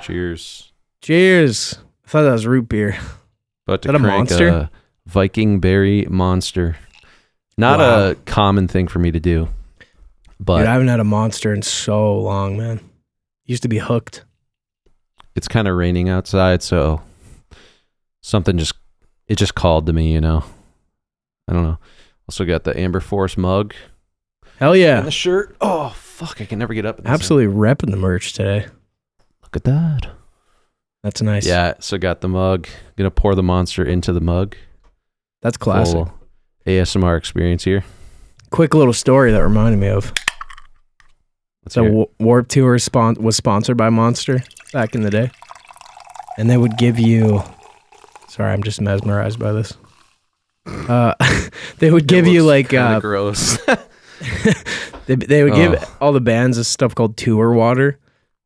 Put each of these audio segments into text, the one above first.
Cheers. Cheers. I thought that was root beer. About to Is that a crank Monster? a Viking Berry Monster. Not Wow. a common thing for me to do. But Dude, I haven't had a Monster in so long, man. Used to be hooked. it's kind of raining outside, so something just called to me, you know. I don't know. Also got the Amber Force mug. Hell yeah. And the shirt. Oh, fuck. I can never get up. In this Absolutely repping the merch today. thing. Look at that. That's nice. Yeah, so got the mug. Gonna pour the Monster into the mug. That's classic. Full ASMR experience here. Quick little story that reminded me of. Let's hear it. So Warped Tour was sponsored by Monster back in the day. And they would give you... Sorry, I'm just mesmerized by this. They would give you like... Kinda gross. They would give all the bands this stuff called tour water,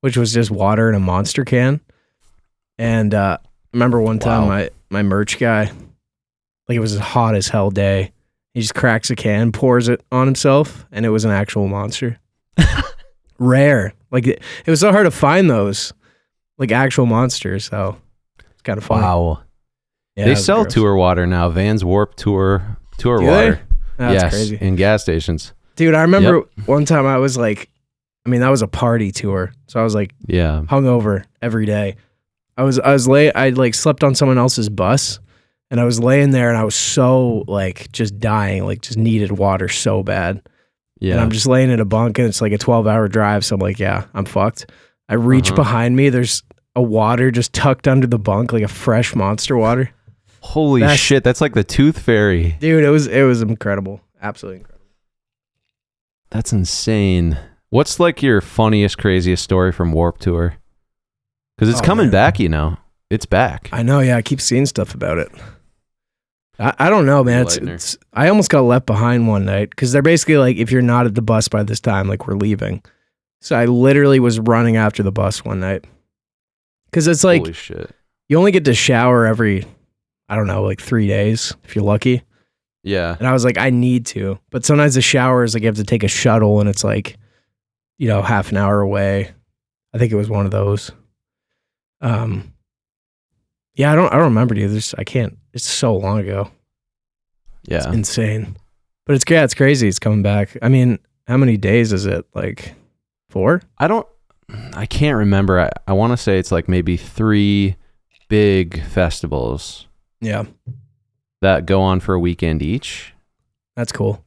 which was just water in a Monster can. And remember one time my merch guy, like it was a hot as hell day. He just cracks a can, pours it on himself, and it was an actual Monster. Rare. Like it was so hard to find those, like actual Monsters. So it's kind of funny. Wow. Yeah, They it was sell gross. tour water now. Vans Warp Tour Do water. they? That's yes, crazy. in gas stations. Dude, I remember one time I was like, I mean, that was a party tour. So I was like Yeah. hungover every day. I was late. I like slept on someone else's bus and I was laying there and I was so like just dying, like just needed water so bad. Yeah. And I'm just laying in a bunk and it's like a 12-hour drive. So I'm like, yeah, I'm fucked. I reach behind me. There's a water just tucked under the bunk, like a fresh Monster water. Holy shit, that's like the Tooth Fairy. Dude, it was incredible. Absolutely incredible. That's insane. What's like your funniest, craziest story from Warp Tour? Because it's coming back, you know. It's back. I know, yeah. I keep seeing stuff about it. I don't know, man. It's I almost got left behind one night because they're basically like, if you're not at the bus by this time, like we're leaving. So I literally was running after the bus one night. Because it's like, Holy shit. you only get to shower every, I don't know, like 3 days if you're lucky. Yeah. And I was like, I need to. But sometimes the shower is like you have to take a shuttle and it's like, you know, half an hour away. I think it was one of those. Yeah, I don't remember, dude. I can't. It's so long ago. Yeah. It's insane. But it's it's crazy. It's coming back. I mean, how many days is it? Like 4? I can't remember. I want to say it's like maybe 3 big festivals Yeah. that go on for a weekend each. That's cool.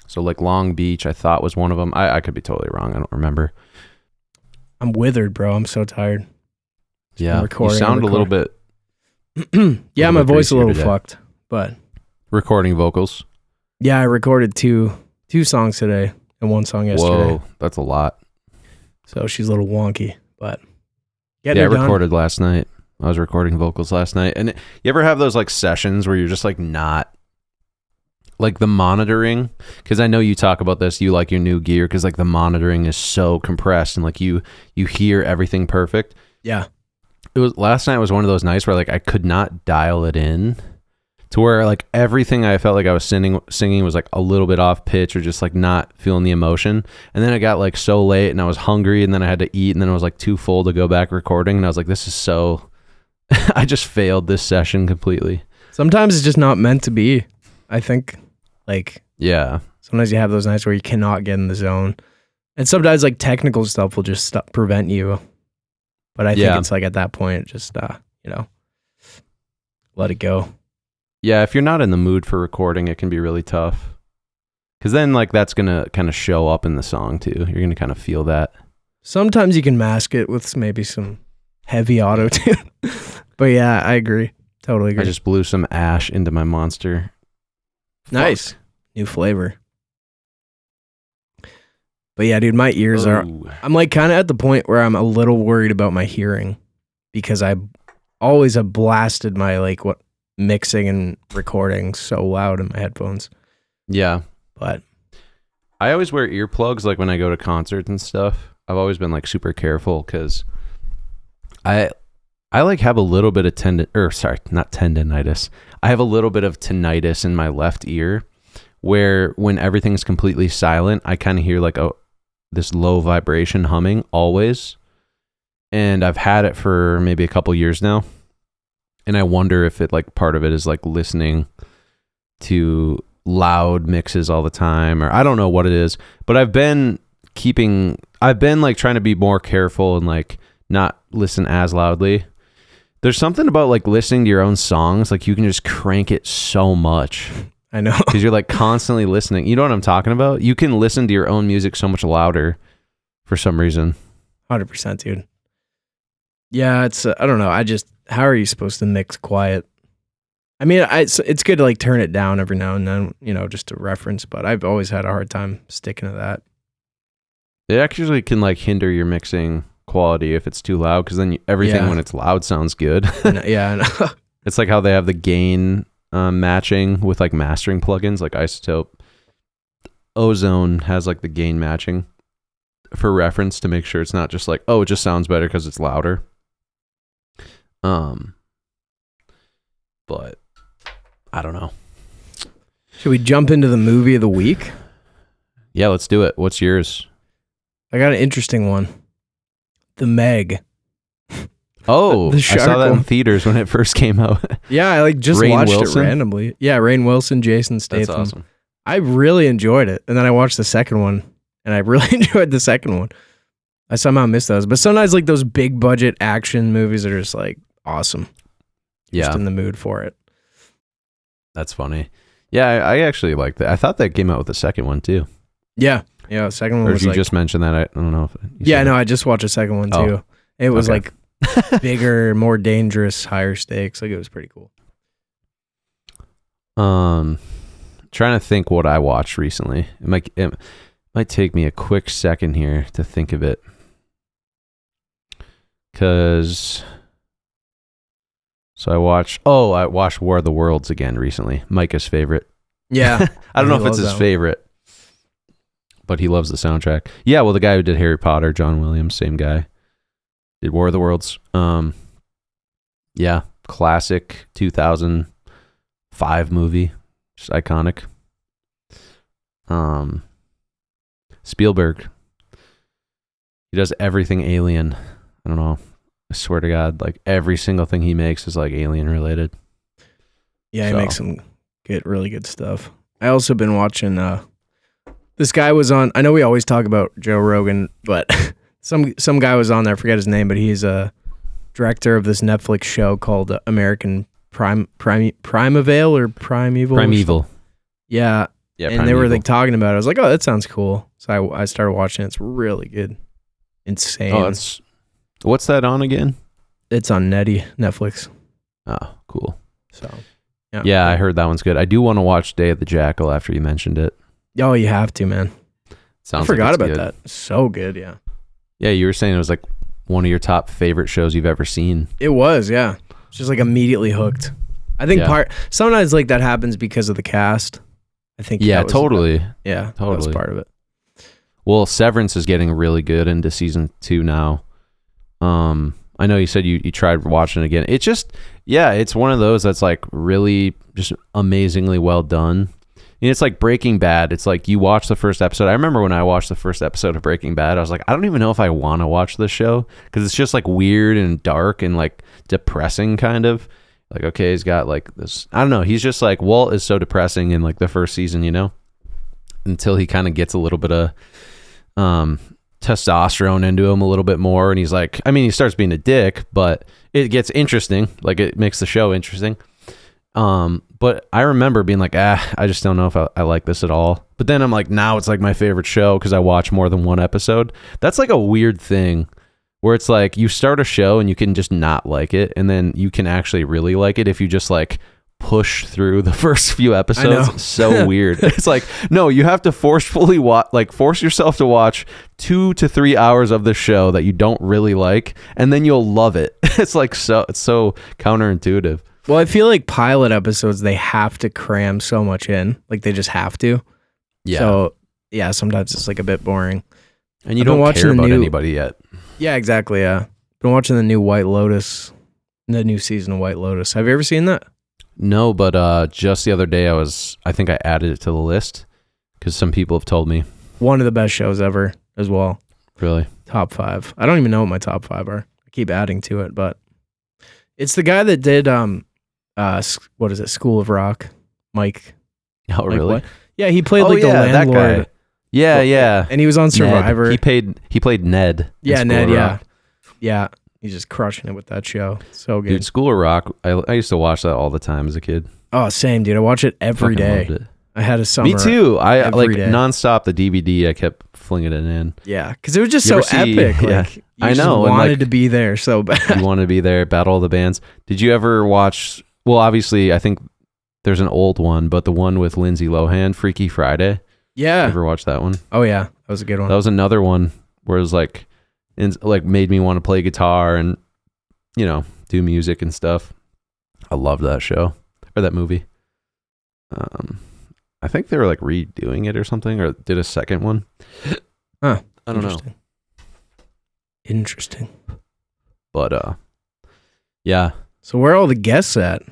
So like Long Beach, I thought was one of them. I could be totally wrong. I don't remember. I'm withered, bro. I'm so tired. Yeah. recording, You sound a little bit Yeah, my bit voice a greasier little today. fucked. But recording vocals. yeah, I recorded two songs today and 1 song yesterday. Whoa, that's a lot. So she's a little wonky, but Yeah, I getting it done. recorded last night. I was recording vocals last night. And you ever have those like sessions where you're just like not like the monitoring? Because I know you talk about this. You like your new gear because like the monitoring is so compressed and like you hear everything perfect. Yeah. It was last night was one of those nights where like I could not dial it in to where like everything I felt like I was singing was like a little bit off pitch or just like not feeling the emotion. And then I got like so late and I was hungry and then I had to eat and then I was like too full to go back recording and I was like, this is so I just failed this session completely. Sometimes it's just not meant to be. I think like Yeah. sometimes you have those nights where you cannot get in the zone. And sometimes like technical stuff will just prevent you. But I think it's like at that point, just, you know, let it go. Yeah. If you're not in the mood for recording, it can be really tough. Cause then like that's going to kind of show up in the song too. You're going to kind of feel that. Sometimes you can mask it with maybe some heavy auto tune. But yeah, I agree. Totally agree. I just blew some ash into my Monster. Nice. New flavor. But yeah, dude, my ears I'm like kind of at the point where I'm a little worried about my hearing because I always have blasted my like mixing and recording so loud in my headphones. Yeah. But I always wear earplugs like when I go to concerts and stuff. I've always been like super careful because I like have a little bit of tendinitis. I have a little bit of tinnitus in my left ear where when everything's completely silent, I kind of hear like this low vibration humming always. and I've had it for maybe a couple years now. And I wonder if it like part of it is like listening to loud mixes all the time, or I don't know what it is, but I've been like trying to be more careful and like not listen as loudly. There's something about like listening to your own songs, like you can just crank it so much. I know. Because you're like constantly listening. You know what I'm talking about? You can listen to your own music so much louder for some reason. 100%, dude. Yeah, it's I don't know. How are you supposed to mix quiet? I mean, it's good to like turn it down every now and then, you know, just to reference, but I've always had a hard time sticking to that. It actually can like hinder your mixing quality if it's too loud, because then everything when it's loud sounds good. Yeah, I know. It's like how they have the gain matching with like mastering plugins like Isotope. Ozone has like the gain matching for reference to make sure it's not just like, oh, it just sounds better because it's louder. But I don't know. Should we jump into the movie of the week? Yeah, let's do it. What's yours? I got an interesting one. The Meg. Oh, the I saw that in theaters when it first came out. Yeah, I like just watched it randomly. Yeah, Rainn Wilson, Jason Statham. That's awesome. I really enjoyed it. And then I watched the second one, and I really enjoyed the second one. I somehow missed those. But sometimes like those big budget action movies are just like awesome. Just in the mood for it. That's funny. Yeah, I actually liked that. I thought that came out with the second one too. Yeah. Yeah, the second one or was you like... just mentioned that. I don't know if... Yeah, no, I just watched the second one too. It was like bigger, more dangerous, higher stakes. Like it was pretty cool. Trying to think what I watched recently. It might take me a quick second here to think of it. Because... So I watched War of the Worlds again recently. Micah's favorite. Yeah. I don't know if it's his favorite, but he loves the soundtrack. Yeah, well, the guy who did Harry Potter, John Williams, same guy, did War of the Worlds. Yeah, classic 2005 movie, just iconic. Spielberg. He does everything Alien. I don't know. I swear to God, like every single thing he makes is like Alien related. Yeah, he makes some really good stuff. I also been watching, this guy was on, I know we always talk about Joe Rogan, but some guy was on there, I forget his name, but he's a director of this Netflix show called American Primeval or Primeval. Primeval. Yeah. Yeah. And they were like talking about it. I was like, oh, that sounds cool. So I started watching it. It's really good. Insane. Oh, what's that on again? It's on Netflix. Oh, cool. So, yeah, I heard that one's good. I do want to watch Day of the Jackal after you mentioned it. Oh, you have to, man. Sounds I forgot about good. that. So good, yeah. Yeah, you were saying it was like one of your top favorite shows you've ever seen. It was, yeah. It's just like immediately hooked. I think sometimes like that happens because of the cast. I think. Yeah, totally. Totally. That was part of it. Well, Severance is getting really good into season 2 now. I know you said you tried watching it again. It's just, it's one of those that's like really just amazingly well done. And it's like Breaking Bad. It's like you watch the first episode. I remember when I watched the first episode of Breaking Bad, I was like, I don't even know if I want to watch this show because it's just like weird and dark and like depressing kind of. Like, okay, he's got like this, I don't know. He's just like, Walt is so depressing in like the first season, you know, until he kind of gets a little bit of, testosterone into him a little bit more, and he's like, I mean, he starts being a dick, but it gets interesting, like it makes the show interesting. But I remember being like, I just don't know if I like this at all. But then I'm like, now it's like my favorite show because I watch more than one episode. That's like a weird thing where it's like you start a show and you can just not like it, and then you can actually really like it if you just like push through the first few episodes. It's so weird. It's like, no, you have to force yourself to watch 2 to 3 hours of the show that you don't really like, and then you'll love it. It's like it's so counterintuitive. Well, I feel like pilot episodes, they have to cram so much in, like they just have to. Yeah. So yeah, sometimes it's like a bit boring. And you don't care about anybody yet. Yeah, exactly. Yeah, been watching the new new season of White Lotus. Have you ever seen that? No, but just the other day I think I added it to the list because some people have told me. One of the best shows ever as well. Really? Top 5. I don't even know what my top 5 are. keep adding to it, but it's the guy that did what is it? School of Rock, Mike. Oh, really? What? Yeah, he played the landlord. That guy. Yeah, yeah. And he was on Survivor. Ned. He played Ned. Yeah, Ned. Yeah, yeah. He's just crushing it with that show. So good. Dude, School of Rock. I used to watch that all the time as a kid. Oh, same, dude. I watch it every day. Loved it. I had a summer. Me too. I like day. nonstop the DVD. I kept flinging it in. Yeah, because it was just so epic. Yeah. Like, I know. Wanted to be there so bad. You wanted to be there, battle all the bands. Did you ever watch? Well, obviously, I think there's an old one, but the one with Lindsay Lohan, Freaky Friday. Yeah. You ever watch that one? Oh yeah, that was a good one. That was another one where it was like made me want to play guitar and do music and stuff. I loved that show or that movie. I think they were like redoing it or something, or did a second one. Huh. I don't know. Interesting. But yeah. So where are all the guests at?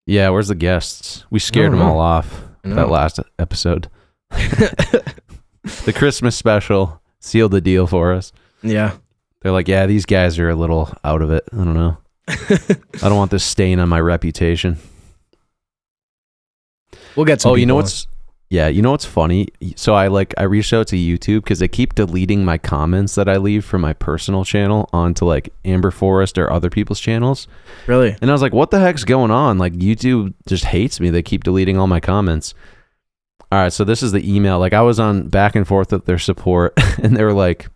Yeah, where's the guests? We scared them all off that last episode. The Christmas special sealed the deal for us. Yeah. They're like, yeah, these guys are a little out of it. I don't know. I don't want this stain on my reputation. We'll get some. You know what's funny? So I reached out to YouTube because they keep deleting my comments that I leave from my personal channel onto like Amber Forest or other people's channels. Really? And I was like, what the heck's going on? Like YouTube just hates me. They keep deleting all my comments. All right, so this is the email. Like I was on back and forth with their support, and they were like,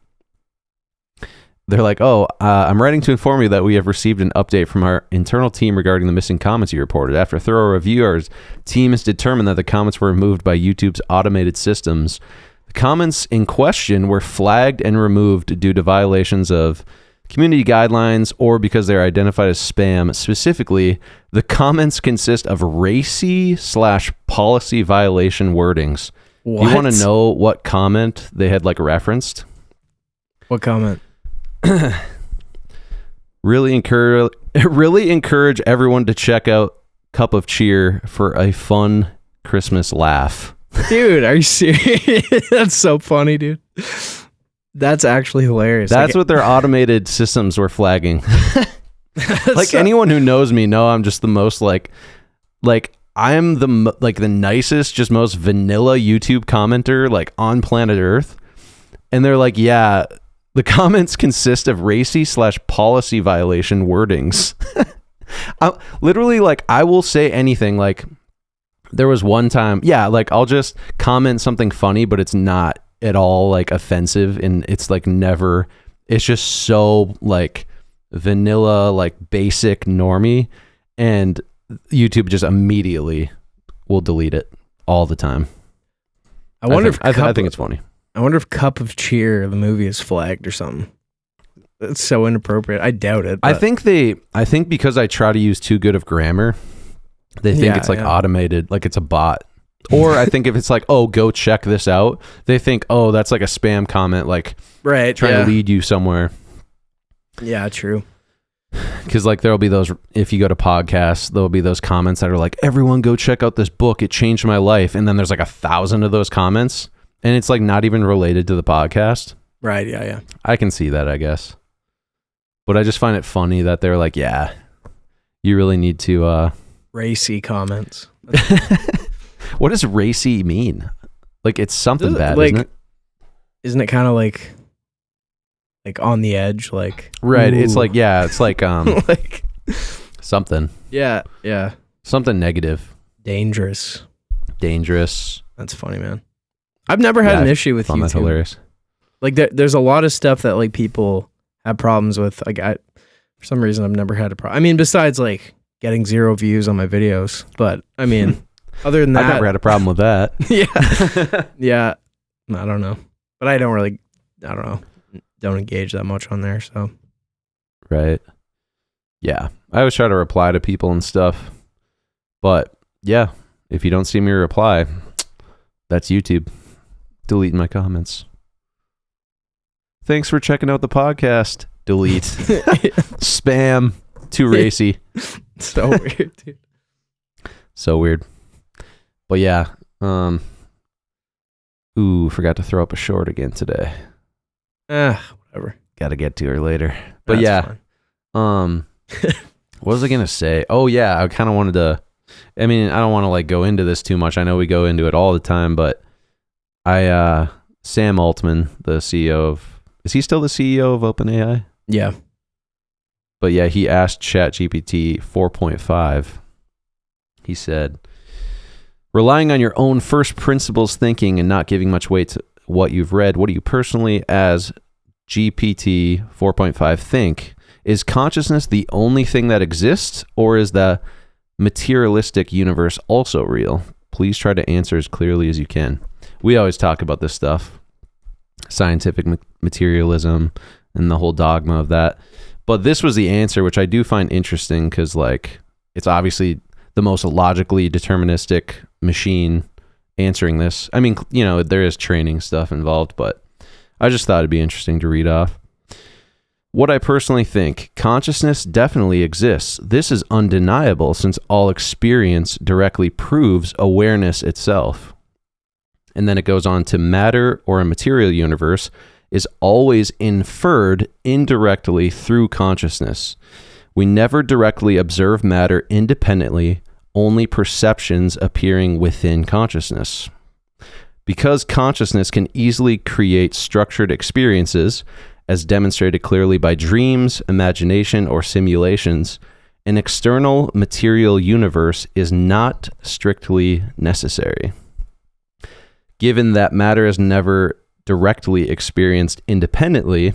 I'm writing to inform you that we have received an update from our internal team regarding the missing comments you reported. After a thorough review, our team has determined that the comments were removed by YouTube's automated systems. The comments in question were flagged and removed due to violations of community guidelines or because they're identified as spam. Specifically, the comments consist of racy/policy violation wordings. What? Do you want to know what comment they had referenced? What comment? Really encourage everyone to check out Cup of Cheer for a fun Christmas laugh. Dude, are you serious? That's so funny, dude. That's actually hilarious. That's what their automated systems were flagging. Anyone who knows me know I'm just the most I'm the nicest, just most vanilla YouTube commenter on planet Earth. And they're like, yeah, the comments consist of racy/policy violation wordings. I will say anything. There was one time, I'll just comment something funny, but it's not at all offensive, and it's never. It's just so vanilla, basic normie, and YouTube just immediately will delete it all the time. I think it's funny. I wonder if Cup of Cheer, the movie, is flagged or something. That's so inappropriate. I doubt it. I think because I try to use too good of grammar, they think it's automated, it's a bot. Or I think if it's go check this out, they think, that's a spam comment, right, trying to lead you somewhere. Yeah, true. Because there'll be those, if you go to podcasts, there'll be those comments that are everyone go check out this book, it changed my life. And then there's 1,000 of those comments. And it's not even related to the podcast. Right, yeah. I can see that, I guess. But I just find it funny that they're yeah, you really need to... Racy comments. What does racy mean? It's something bad, isn't it? Isn't it kind of on the edge? Right, ooh. It's it's something. Yeah. Something negative. Dangerous. That's funny, man. I've never had an issue with YouTube. That's hilarious. There's a lot of stuff that people have problems with. For some reason, I've never had a problem. I mean, besides getting 0 views on my videos, but I mean, other than that, I've never had a problem with that. Yeah. I don't know, but I don't engage that much on there. So, right. Yeah, I always try to reply to people and stuff, but yeah, if you don't see me reply, that's YouTube deleting my comments. Thanks for checking out the podcast. Delete. Spam. Too racy. So weird, dude. So weird. But yeah. Forgot to throw up a short again today. Whatever. got to get to her later. But That's fine. What was I going to say? Oh yeah, I kind of wanted to, I mean, I don't want to like go into this too much. I know we go into it all the time, but Sam Altman, the CEO of, is he still the CEO of OpenAI? Yeah. But yeah, he asked ChatGPT 4.5. He said, relying on your own first principles thinking and not giving much weight to what you've read, what do you personally, as GPT 4.5, think? Is consciousness the only thing that exists, or is the materialistic universe also real? Please try to answer as clearly as you can. We always talk about this stuff, scientific materialism and the whole dogma of that. But this was the answer, which I do find interesting because, like, it's obviously the most logically deterministic machine answering this. I mean, you know, there is training stuff involved, but I just thought it'd be interesting to read off. What I personally think, consciousness definitely exists. This is undeniable since all experience directly proves awareness itself. And then it goes on to matter or a material universe is always inferred indirectly through consciousness. We never directly observe matter independently, only perceptions appearing within consciousness. Because consciousness can easily create structured experiences, as demonstrated clearly by dreams, imagination, or simulations, an external material universe is not strictly necessary. Given that matter is never directly experienced independently,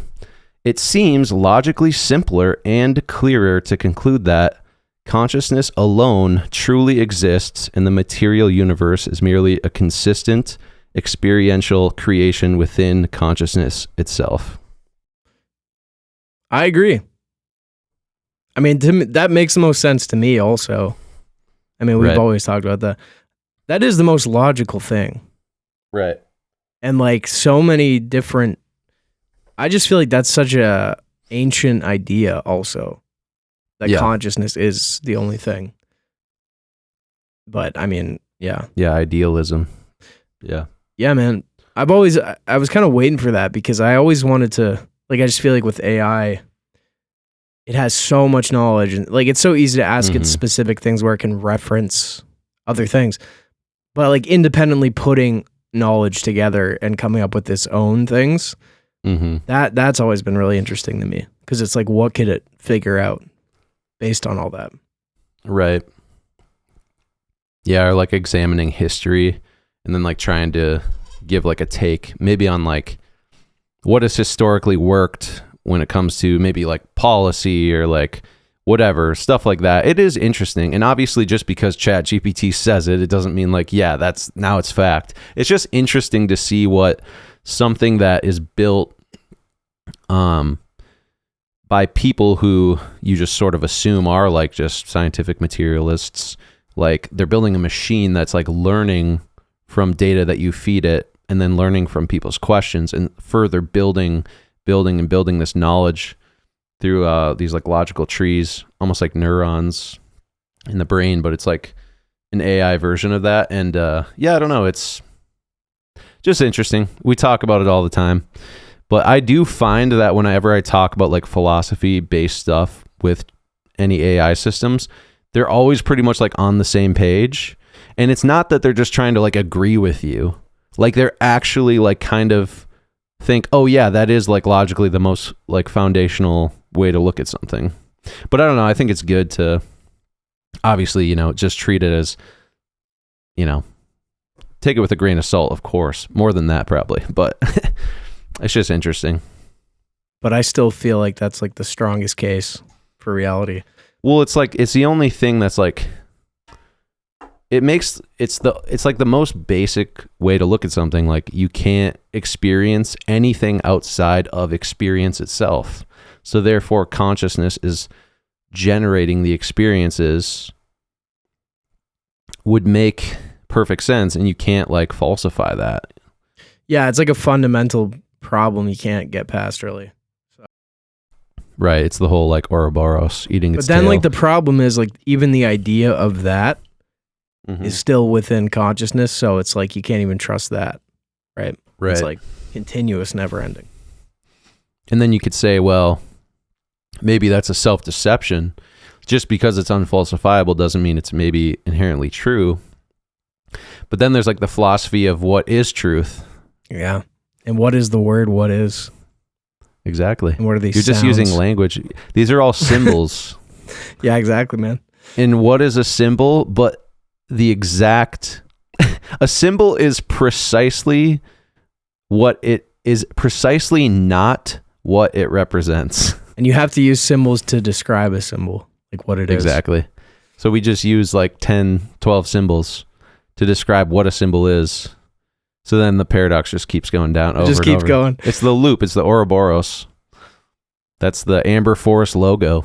it seems logically simpler and clearer to conclude that consciousness alone truly exists and the material universe is merely a consistent experiential creation within consciousness itself. I agree. I mean, that makes the most sense to me also. I mean, we've always talked about that. That is the most logical thing. Right. And like so many different, I just feel like that's such a ancient idea also, that consciousness is the only thing. But I mean, yeah. Yeah, idealism. Yeah. Yeah, man. I was kind of waiting for that because I always wanted to, like, I just feel like with AI, it has so much knowledge and like it's so easy to ask it specific things where it can reference other things. But like independently putting knowledge together and coming up with its own things, that's always been really interesting to me because it's like, what could it figure out based on all that? Right. Yeah, or like examining history and then like trying to give like a take maybe on like what has historically worked when it comes to maybe like policy or like whatever, stuff like that. It is interesting. And obviously just because ChatGPT says it, it doesn't mean like, yeah, that's now it's fact. It's just interesting to see what something that is built by people who you just sort of assume are like just scientific materialists, like they're building a machine that's like learning from data that you feed it and then learning from people's questions and further building this knowledge through these like logical trees, almost like neurons in the brain, but it's like an AI version of that. And yeah, I don't know. It's just interesting. We talk about it all the time, but I do find that whenever I talk about like philosophy based stuff with any AI systems, they're always pretty much like on the same page. And it's not that they're just trying to like agree with you. Like they're actually like kind of think, oh yeah, that is like logically the most like foundational way to look at something. But I don't know. I think it's good to obviously, you know, just treat it as, you know, take it with a grain of salt, of course, more than that probably, but it's just interesting. But I still feel like that's like the strongest case for reality. Well, it's like, it's the only thing that's like, it's like the most basic way to look at something. Like you can't experience anything outside of experience itself. So therefore consciousness is generating the experiences would make perfect sense. And you can't like falsify that. Yeah. It's like a fundamental problem you can't get past really. So. Right. It's the whole like Ouroboros eating its tail. But then like the problem is like even the idea of that is still within consciousness, so it's like you can't even trust that, right? It's like continuous, never ending. And then you could say, well, maybe that's a self-deception. Just because it's unfalsifiable doesn't mean it's maybe inherently true. But then there's like the philosophy of what is truth. Yeah. And what is the word? What is? Exactly. And what are these You're just sounds? using language. These are all symbols. Yeah, exactly, man. And what is a symbol? But the exact... a symbol is precisely what it is, precisely not what it represents. And you have to use symbols to describe a symbol, like what it is. Exactly. So we just use like 10, 12 symbols to describe what a symbol is. So then the paradox just keeps going down over and over. Just keeps going. It's the loop. It's the Ouroboros. That's the Amber Forest logo.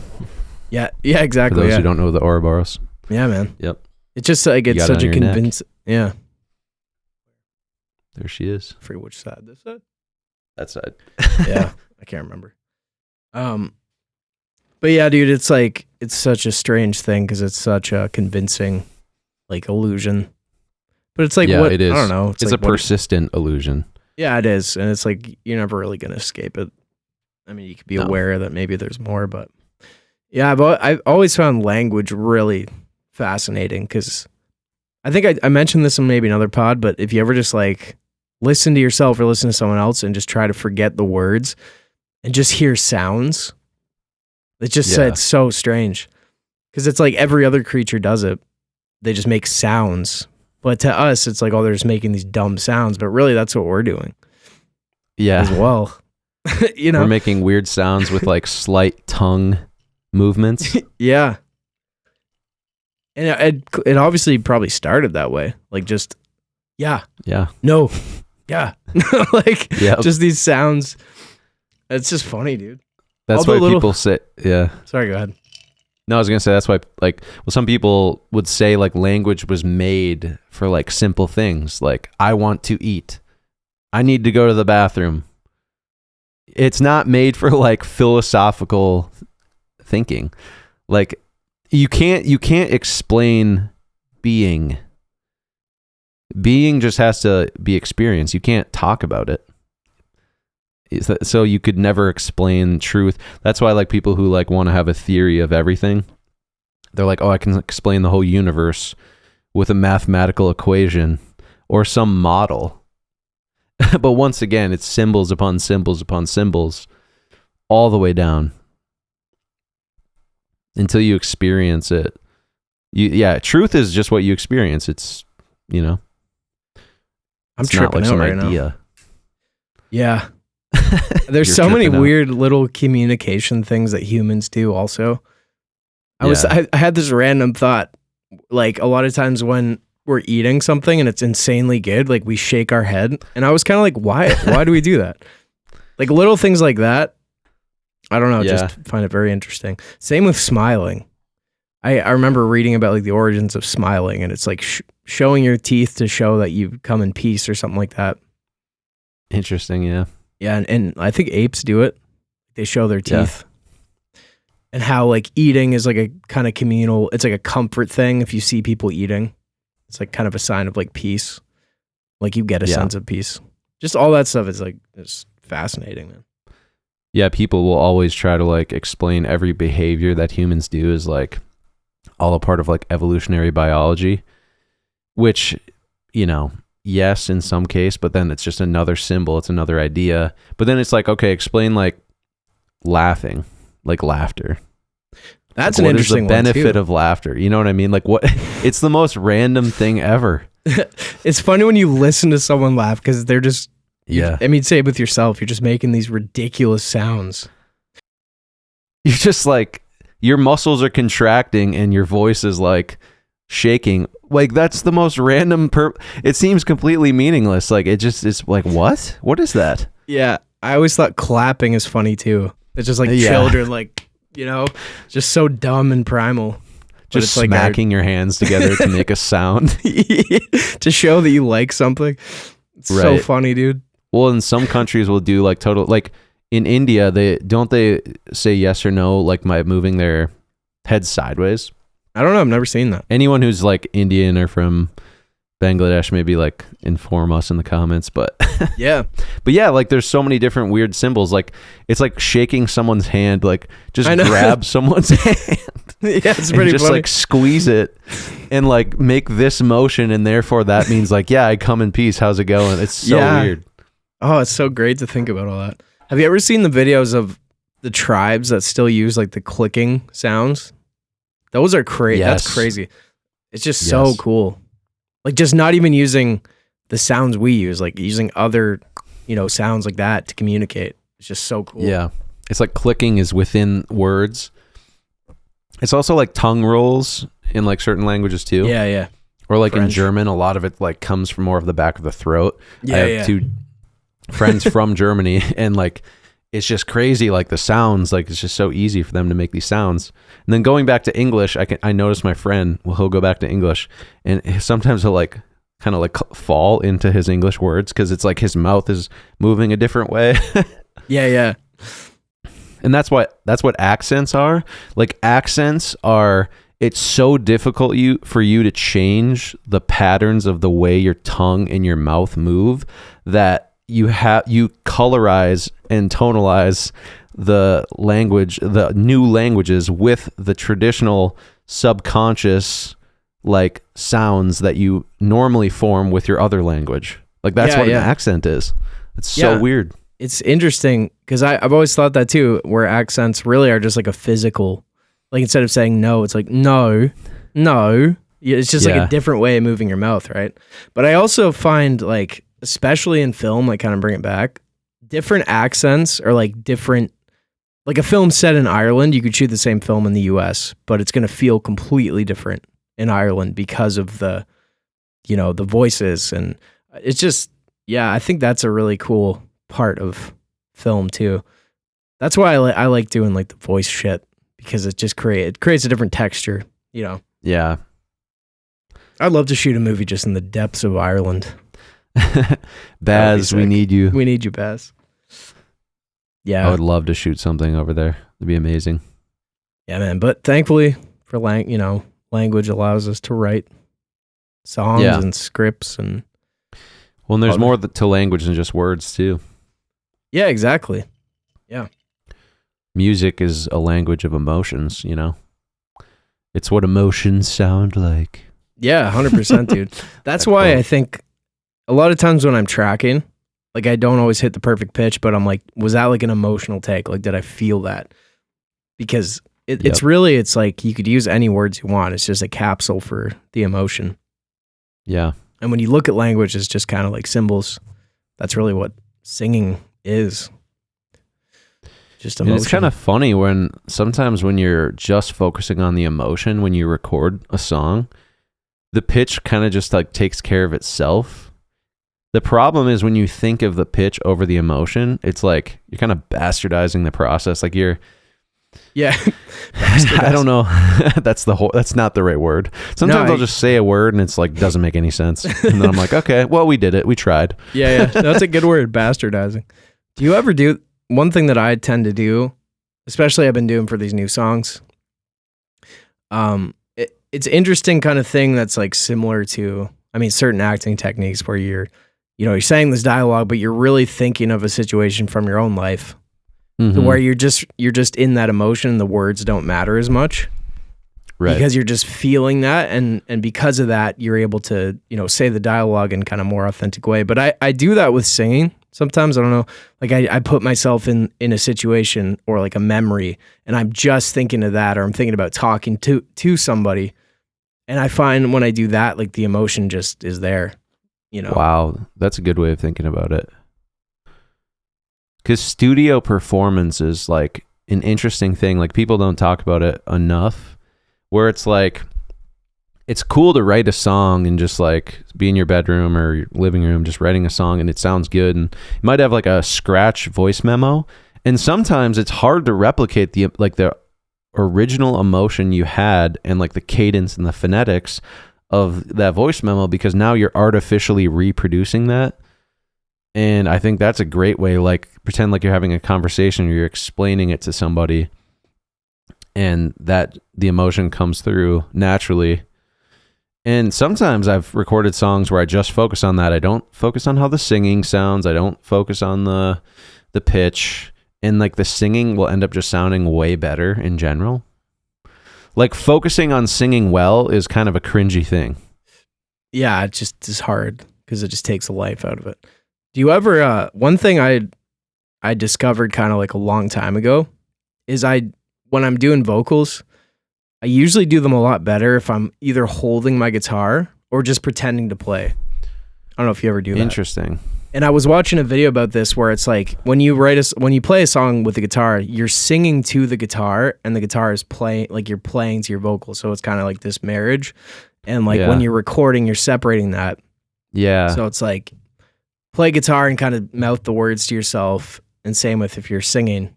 Yeah, exactly. For those who don't know the Ouroboros. Yeah, man. Yep. It's just like it's such a convincing. Yeah. There she is. I forget which side. This side? That side. Yeah, I can't remember. But yeah, dude, it's like it's such a strange thing because it's such a convincing, like, illusion. But it's like, yeah, what? It is. I don't know. It's like a persistent illusion. Yeah, it is, and it's like you're never really gonna escape it. I mean, you could be aware that maybe there's more, but yeah, I've always found language really fascinating because I think I mentioned this in maybe another pod, but if you ever just like listen to yourself or listen to someone else and just try to forget the words and just hear sounds, it's so strange because it's like every other creature does it. They just make sounds, but to us, it's like, oh, they're just making these dumb sounds, but really that's what we're doing. Yeah. As well. You know, we're making weird sounds with like slight tongue movements. Yeah. And it obviously probably started that way. Like just, yeah. No. Yeah. Like just these sounds. It's just funny, dude. That's why people say, yeah. Sorry, go ahead. No, I was going to say that's why, like, well, some people would say like language was made for like simple things. Like, I want to eat. I need to go to the bathroom. It's not made for like philosophical thinking. Like, you can't explain being. Being just has to be experienced. You can't talk about it. So you could never explain truth. That's why like people who like want to have a theory of everything, they're like, oh, I can explain the whole universe with a mathematical equation or some model. But once again, it's symbols upon symbols upon symbols all the way down until you experience it. Truth is just what you experience. It's, I'm tripping not like out some right idea. now. Yeah. There's so many weird little communication things that humans do also. I had this random thought, like a lot of times when we're eating something and it's insanely good, like we shake our head. And I was kind of like, why do we do that? Like little things like that. I don't know. Just find it very interesting. Same with smiling. I remember reading about like the origins of smiling, and it's like showing your teeth to show that you've come in peace or something like that. Interesting. Yeah. Yeah. And I think apes do it. They show their teeth. And how like eating is like a kind of communal, it's like a comfort thing. If you see people eating, it's like kind of a sign of like peace. Like you get a sense of peace. Just all that stuff is like, it's fascinating, man. Yeah. People will always try to like explain every behavior that humans do is like all a part of like evolutionary biology, which, yes, in some case, but then it's just another symbol. It's another idea. But then it's like, okay, explain like laughing, like laughter. That's like, an interesting one. What is the benefit of laughter? You know what I mean? Like what? It's the most random thing ever. It's funny when you listen to someone laugh because they're just, I mean, say it with yourself. You're just making these ridiculous sounds. You're just like, your muscles are contracting and your voice is like shaking. Like that's the most random it seems completely meaningless. Like it just is like, what is that? Yeah. I always thought clapping is funny too. It's just like children, like, just so dumb and primal. Just smacking your hands together to make a sound. To show that you like something. It's so funny, dude. Well, in some countries will do like total, like in India, they say yes or no, like by moving their head sideways. I don't know. I've never seen that. Anyone who's like Indian or from Bangladesh, maybe like inform us in the comments, but Yeah. but yeah, like there's so many different weird symbols. Like it's like shaking someone's hand, like just grab someone's hand. Yeah, it's pretty just funny. like squeeze it and like make this motion, and therefore that means like, yeah, I come in peace. How's it going? It's so weird. Oh, it's so great to think about all that. Have you ever seen the videos of the tribes that still use like the clicking sounds? Those are crazy. Yes. That's crazy. It's just so cool. Like just not even using the sounds we use, like using other, sounds like that to communicate. It's just so cool. Yeah. It's like clicking is within words. It's also like tongue rolls in like certain languages too. Yeah, yeah. Or like French. in German, a lot of it like comes from more of the back of the throat. Yeah, I have two friends from Germany, and like it's just crazy, like the sounds, like it's just so easy for them to make these sounds. And then going back to English, I noticed my friend, he'll go back to English, and sometimes he'll like kind of like fall into his English words because it's like his mouth is moving a different way. Yeah. And that's what accents are. Like accents are, it's so difficult for you to change the patterns of the way your tongue and your mouth move that you colorize and tonalize the language, the new languages with the traditional subconscious like sounds that you normally form with your other language. Like that's what an accent is. It's so weird. It's interesting because I've always thought that too, where accents really are just like a physical, like instead of saying no, it's like no. It's just like a different way of moving your mouth, right? But I also find like, especially in film, like kind of bring it back, different accents are like different. Like a film set in Ireland, you could shoot the same film in the US, but it's going to feel completely different in Ireland because of the voices. And it's just, I think that's a really cool part of film too. That's why I like doing like the voice shit, because it just creates a different texture, Yeah. I'd love to shoot a movie just in the depths of Ireland. Baz, we need you. We need you, Baz. Yeah. I would love to shoot something over there. It'd be amazing. Yeah, man. But thankfully for language allows us to write songs and scripts and well, and there's more to language than just words too. Yeah, exactly. Yeah. Music is a language of emotions, It's what emotions sound like. Yeah, 100%, dude. That's why I think a lot of times when I'm tracking, like I don't always hit the perfect pitch, but I'm like, was that like an emotional take? Like, did I feel that? Because it's really, it's like you could use any words you want. It's just a capsule for the emotion. Yeah. And when you look at language as just kind of like symbols, that's really what singing is. Just emotion. It's kind of funny when sometimes when you're just focusing on the emotion, when you record a song, the pitch kind of just like takes care of itself. The problem is when you think of the pitch over the emotion, it's like you're kind of bastardizing the process. Like you're, I don't know. That's not the right word. Sometimes I'll just say a word and it's like doesn't make any sense, and then I'm like, okay, well we did it, we tried. Yeah, that's a good word, bastardizing. Do you ever do one thing that I tend to do, especially I've been doing for these new songs? It's interesting kind of thing that's like similar to, certain acting techniques where you're saying this dialogue, but you're really thinking of a situation from your own life. Mm-hmm. To where you're just in that emotion and the words don't matter as much. Right. Because you're just feeling that, and because of that you're able to, say the dialogue in kind of more authentic way. But I do that with singing. Sometimes I don't know, like I put myself in a situation or like a memory and I'm just thinking of that, or I'm thinking about talking to somebody. And I find when I do that, like the emotion just is there, Wow. That's a good way of thinking about it. Because studio performance is like an interesting thing. Like people don't talk about it enough, where it's like, it's cool to write a song and just like be in your bedroom or your living room, just writing a song and it sounds good. And you might have like a scratch voice memo. And sometimes it's hard to replicate the original emotion you had and like the cadence and the phonetics of that voice memo, because now you're artificially reproducing that. And I think that's a great way, like pretend like you're having a conversation or you're explaining it to somebody, and that the emotion comes through naturally. And sometimes I've recorded songs where I just focus on that. I don't focus on how the singing sounds. I don't focus on the pitch. And like the singing will end up just sounding way better in general. Like focusing on singing well is kind of a cringy thing. Yeah, it just is hard because it just takes the life out of it. Do you ever, one thing I discovered kind of like a long time ago is when I'm doing vocals, I usually do them a lot better if I'm either holding my guitar or just pretending to play. I don't know if you ever do that. Interesting. And I was watching a video about this where it's like when you play a song with the guitar, you're singing to the guitar and the guitar is playing, like you're playing to your vocals. So it's kind of like this marriage. And like when you're recording, you're separating that. Yeah. So it's like play guitar and kind of mouth the words to yourself. And same with if you're singing,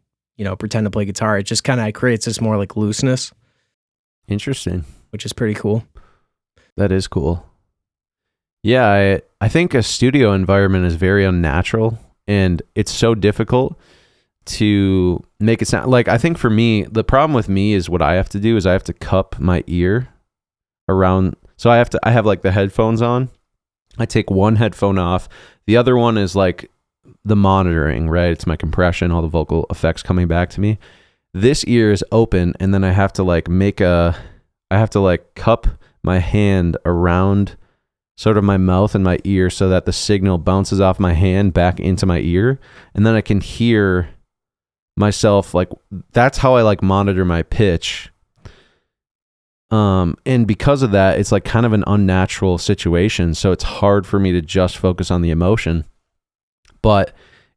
pretend to play guitar. It just kind of creates this more like looseness. Interesting. Which is pretty cool. That is cool. Yeah, I think a studio environment is very unnatural, and it's so difficult to make it sound like, I think for me, the problem with me is what I have to do is I have to cup my ear around. So I have like the headphones on. I take one headphone off. The other one is like the monitoring, right? It's my compression, all the vocal effects coming back to me. This ear is open, and then I have to like cup my hand around sort of my mouth and my ear so that the signal bounces off my hand back into my ear, and then I can hear myself. Like that's how I like monitor my pitch. And because of that, it's like kind of an unnatural situation, so it's hard for me to just focus on the emotion. But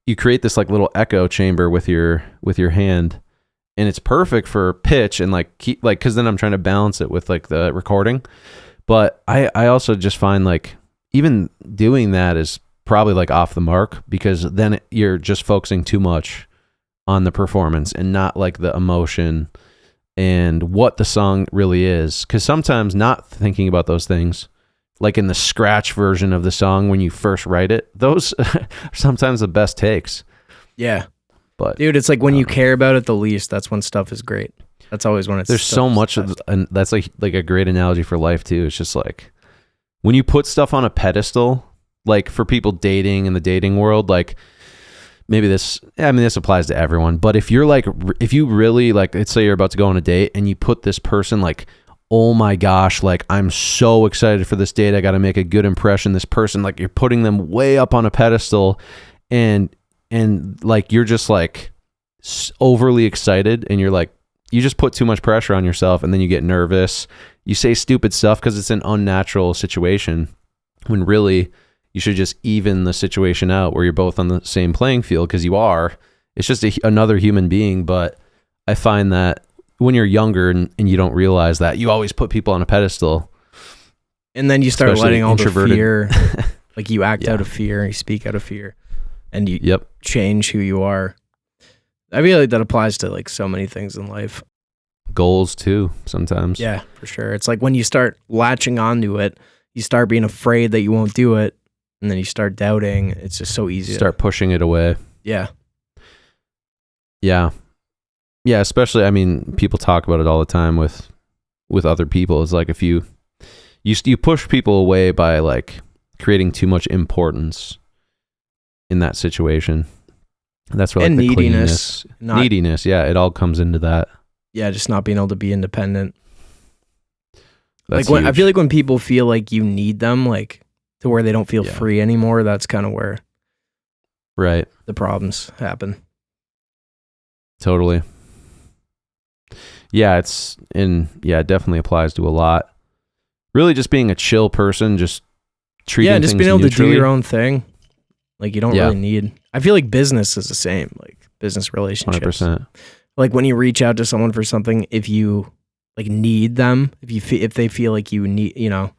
you create this like little echo chamber with your hand, and it's perfect for pitch and like keep like, because then I'm trying to balance it with like the recording. But I also just find like even doing that is probably like off the mark, because then you're just focusing too much on the performance and not like the emotion and what the song really is. Because sometimes not thinking about those things, like in the scratch version of the song when you first write it, those are sometimes the best takes. Yeah. But dude, it's like when you care about it the least, that's when stuff is great. That's always when it's there's so much of, and that's like a great analogy for life too. It's just like when you put stuff on a pedestal, like for people dating in the dating world, like maybe this applies to everyone, but if you really like, let's say you're about to go on a date and you put this person like, oh my gosh, like I'm so excited for this date, I got to make a good impression. This person, like you're putting them way up on a pedestal, and like you're just like overly excited, and you're like, you just put too much pressure on yourself, and then you get nervous. You say stupid stuff because it's an unnatural situation, when really you should just even the situation out where you're both on the same playing field, because you are. It's just another human being. But I find that when you're younger and you don't realize that, you always put people on a pedestal. And then you start letting all the fear, like you act out of fear, you speak out of fear, and you change who you are. I feel like that applies to like so many things in life. Goals too, sometimes. Yeah, for sure. It's like when you start latching onto it, you start being afraid that you won't do it, and then you start doubting. It's just so easy. Start pushing it away. Yeah. Yeah. Yeah, especially, I mean, people talk about it all the time with other people. It's like if you push people away by like creating too much importance in that situation. That's where like the neediness, neediness, yeah, it all comes into that. Yeah, just not being able to be independent. That's like I feel like when people feel like you need them, like to where they don't feel free anymore, that's kind of where the problems happen. Totally. Yeah, it definitely applies to a lot. Really just being a chill person, just treating things just being able neutrally. to do your own thing. Like you don't really need, I feel like business is the same, like business relationships. 100%. Like when you reach out to someone for something, if you like need them, if they feel like you need, it's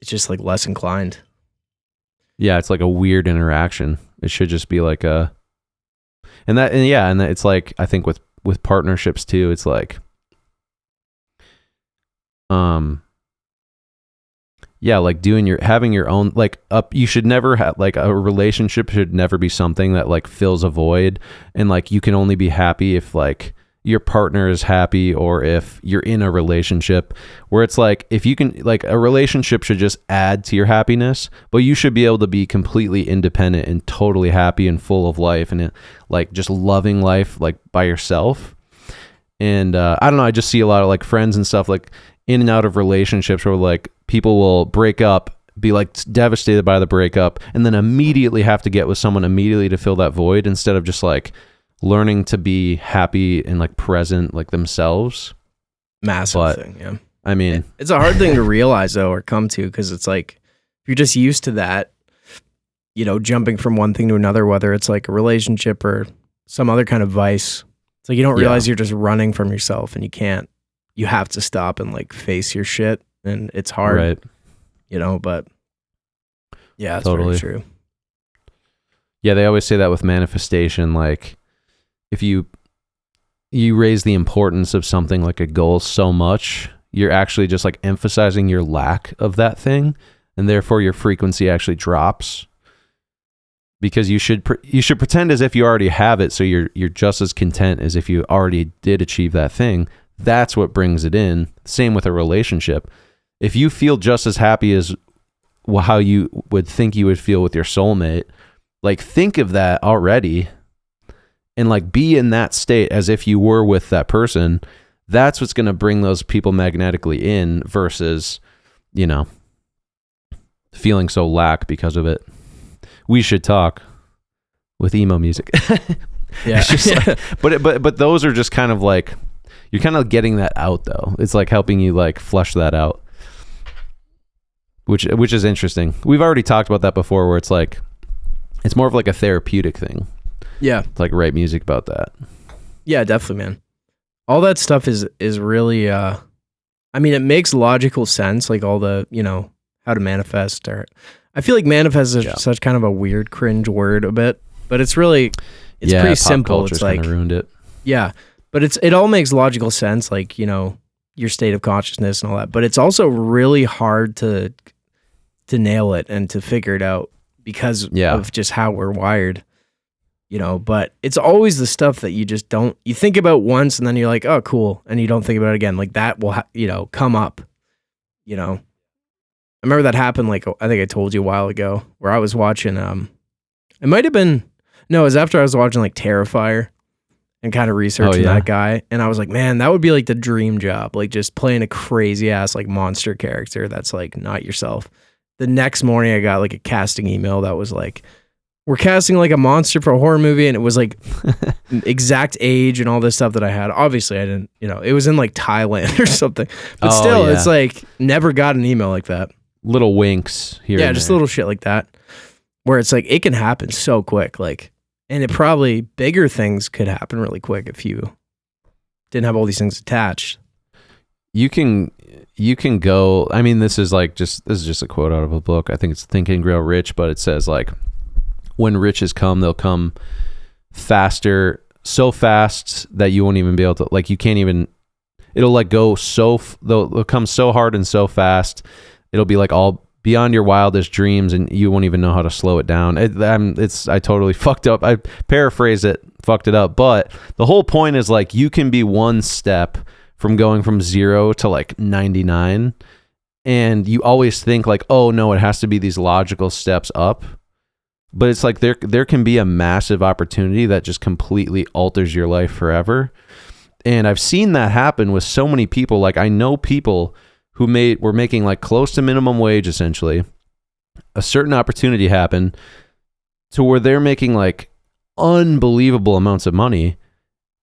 just like less inclined. Yeah, it's like a weird interaction. It should just be like and it's like, I think with partnerships too, it's like, like having your own, like you should never have, like a relationship should never be something that like fills a void, and like you can only be happy if like your partner is happy or if you're in a relationship, where it's like, if you can, like, a relationship should just add to your happiness, but you should be able to be completely independent and totally happy and full of life and like just loving life like by yourself. And I don't know, I just see a lot of like friends and stuff like in and out of relationships where like people will break up, be like devastated by the breakup, and then immediately have to get with someone immediately to fill that void, instead of just like learning to be happy and like present like themselves. Massive thing. Yeah. I mean, it's a hard thing to realize though, or come to, because it's like, if you're just used to that, you know, jumping from one thing to another, whether it's like a relationship or some other kind of vice, it's like you don't realize you're just running from yourself, and you have to stop and like face your shit, and it's hard, right? You know, but yeah, it's totally very true. Yeah, they always say that with manifestation, like if you raise the importance of something like a goal so much, you're actually just like emphasizing your lack of that thing, and therefore your frequency actually drops, because you should pretend as if you already have it, so you're just as content as if you already did achieve that thing. That's what brings it in. Same with a relationship. If you feel just as happy as how you would think you would feel with your soulmate, like think of that already and like be in that state as if you were with that person. That's what's going to bring those people magnetically in, versus, you know, feeling so lack because of it. We should talk with emo music. Yeah. It's just like, but those are just kind of like, you're kind of getting that out though. It's like helping you like flush that out, which is interesting. We've already talked about that before, where it's like, it's more of like a therapeutic thing. Yeah. To like write music about that. Yeah, definitely, man. All that stuff is really, I mean, it makes logical sense, like all the, you know, how to manifest, or I feel like manifest is such kind of a weird cringe word a bit, but it's really, it's pretty simple. It's like, ruined it. Yeah. But it all makes logical sense, like, you know, your state of consciousness and all that, but it's also really hard to nail it and to figure it out because of just how we're wired, you know. But it's always the stuff that you just don't, you think about once and then you're like, oh, cool. And you don't think about it again. Like that will, you know, come up, you know. I remember that happened, like, I think I told you a while ago, where I was watching, it might have been, no, it was after I was watching like Terrifier and kind of researching that guy. And I was like, man, that would be like the dream job. Like just playing a crazy ass like monster character that's like not yourself. The next morning I got like a casting email that was like, we're casting like a monster for a horror movie. And it was like exact age and all this stuff that I had. Obviously I didn't, you know, it was in like Thailand or something, but still it's like never got an email like that. Little winks here. Yeah. Just little shit like that, where it's like, it can happen so quick. Like, and it probably bigger things could happen really quick if you didn't have all these things attached. You can go, I mean, this is just a quote out of a book. I think it's Think and Grow Rich, but it says like, when riches come, they'll come faster, so fast that you won't even be able to, like, you can't even, it'll like go so, they'll come so hard and so fast. It'll be like all beyond your wildest dreams, and you won't even know how to slow it down. I totally fucked up. I paraphrased it, fucked it up. But the whole point is like, you can be one step from going from 0 to like 99. And you always think like, oh no, it has to be these logical steps up. But it's like, there can be a massive opportunity that just completely alters your life forever. And I've seen that happen with so many people. Like, I know people who were making like close to minimum wage, essentially. A certain opportunity happened to where they're making like unbelievable amounts of money.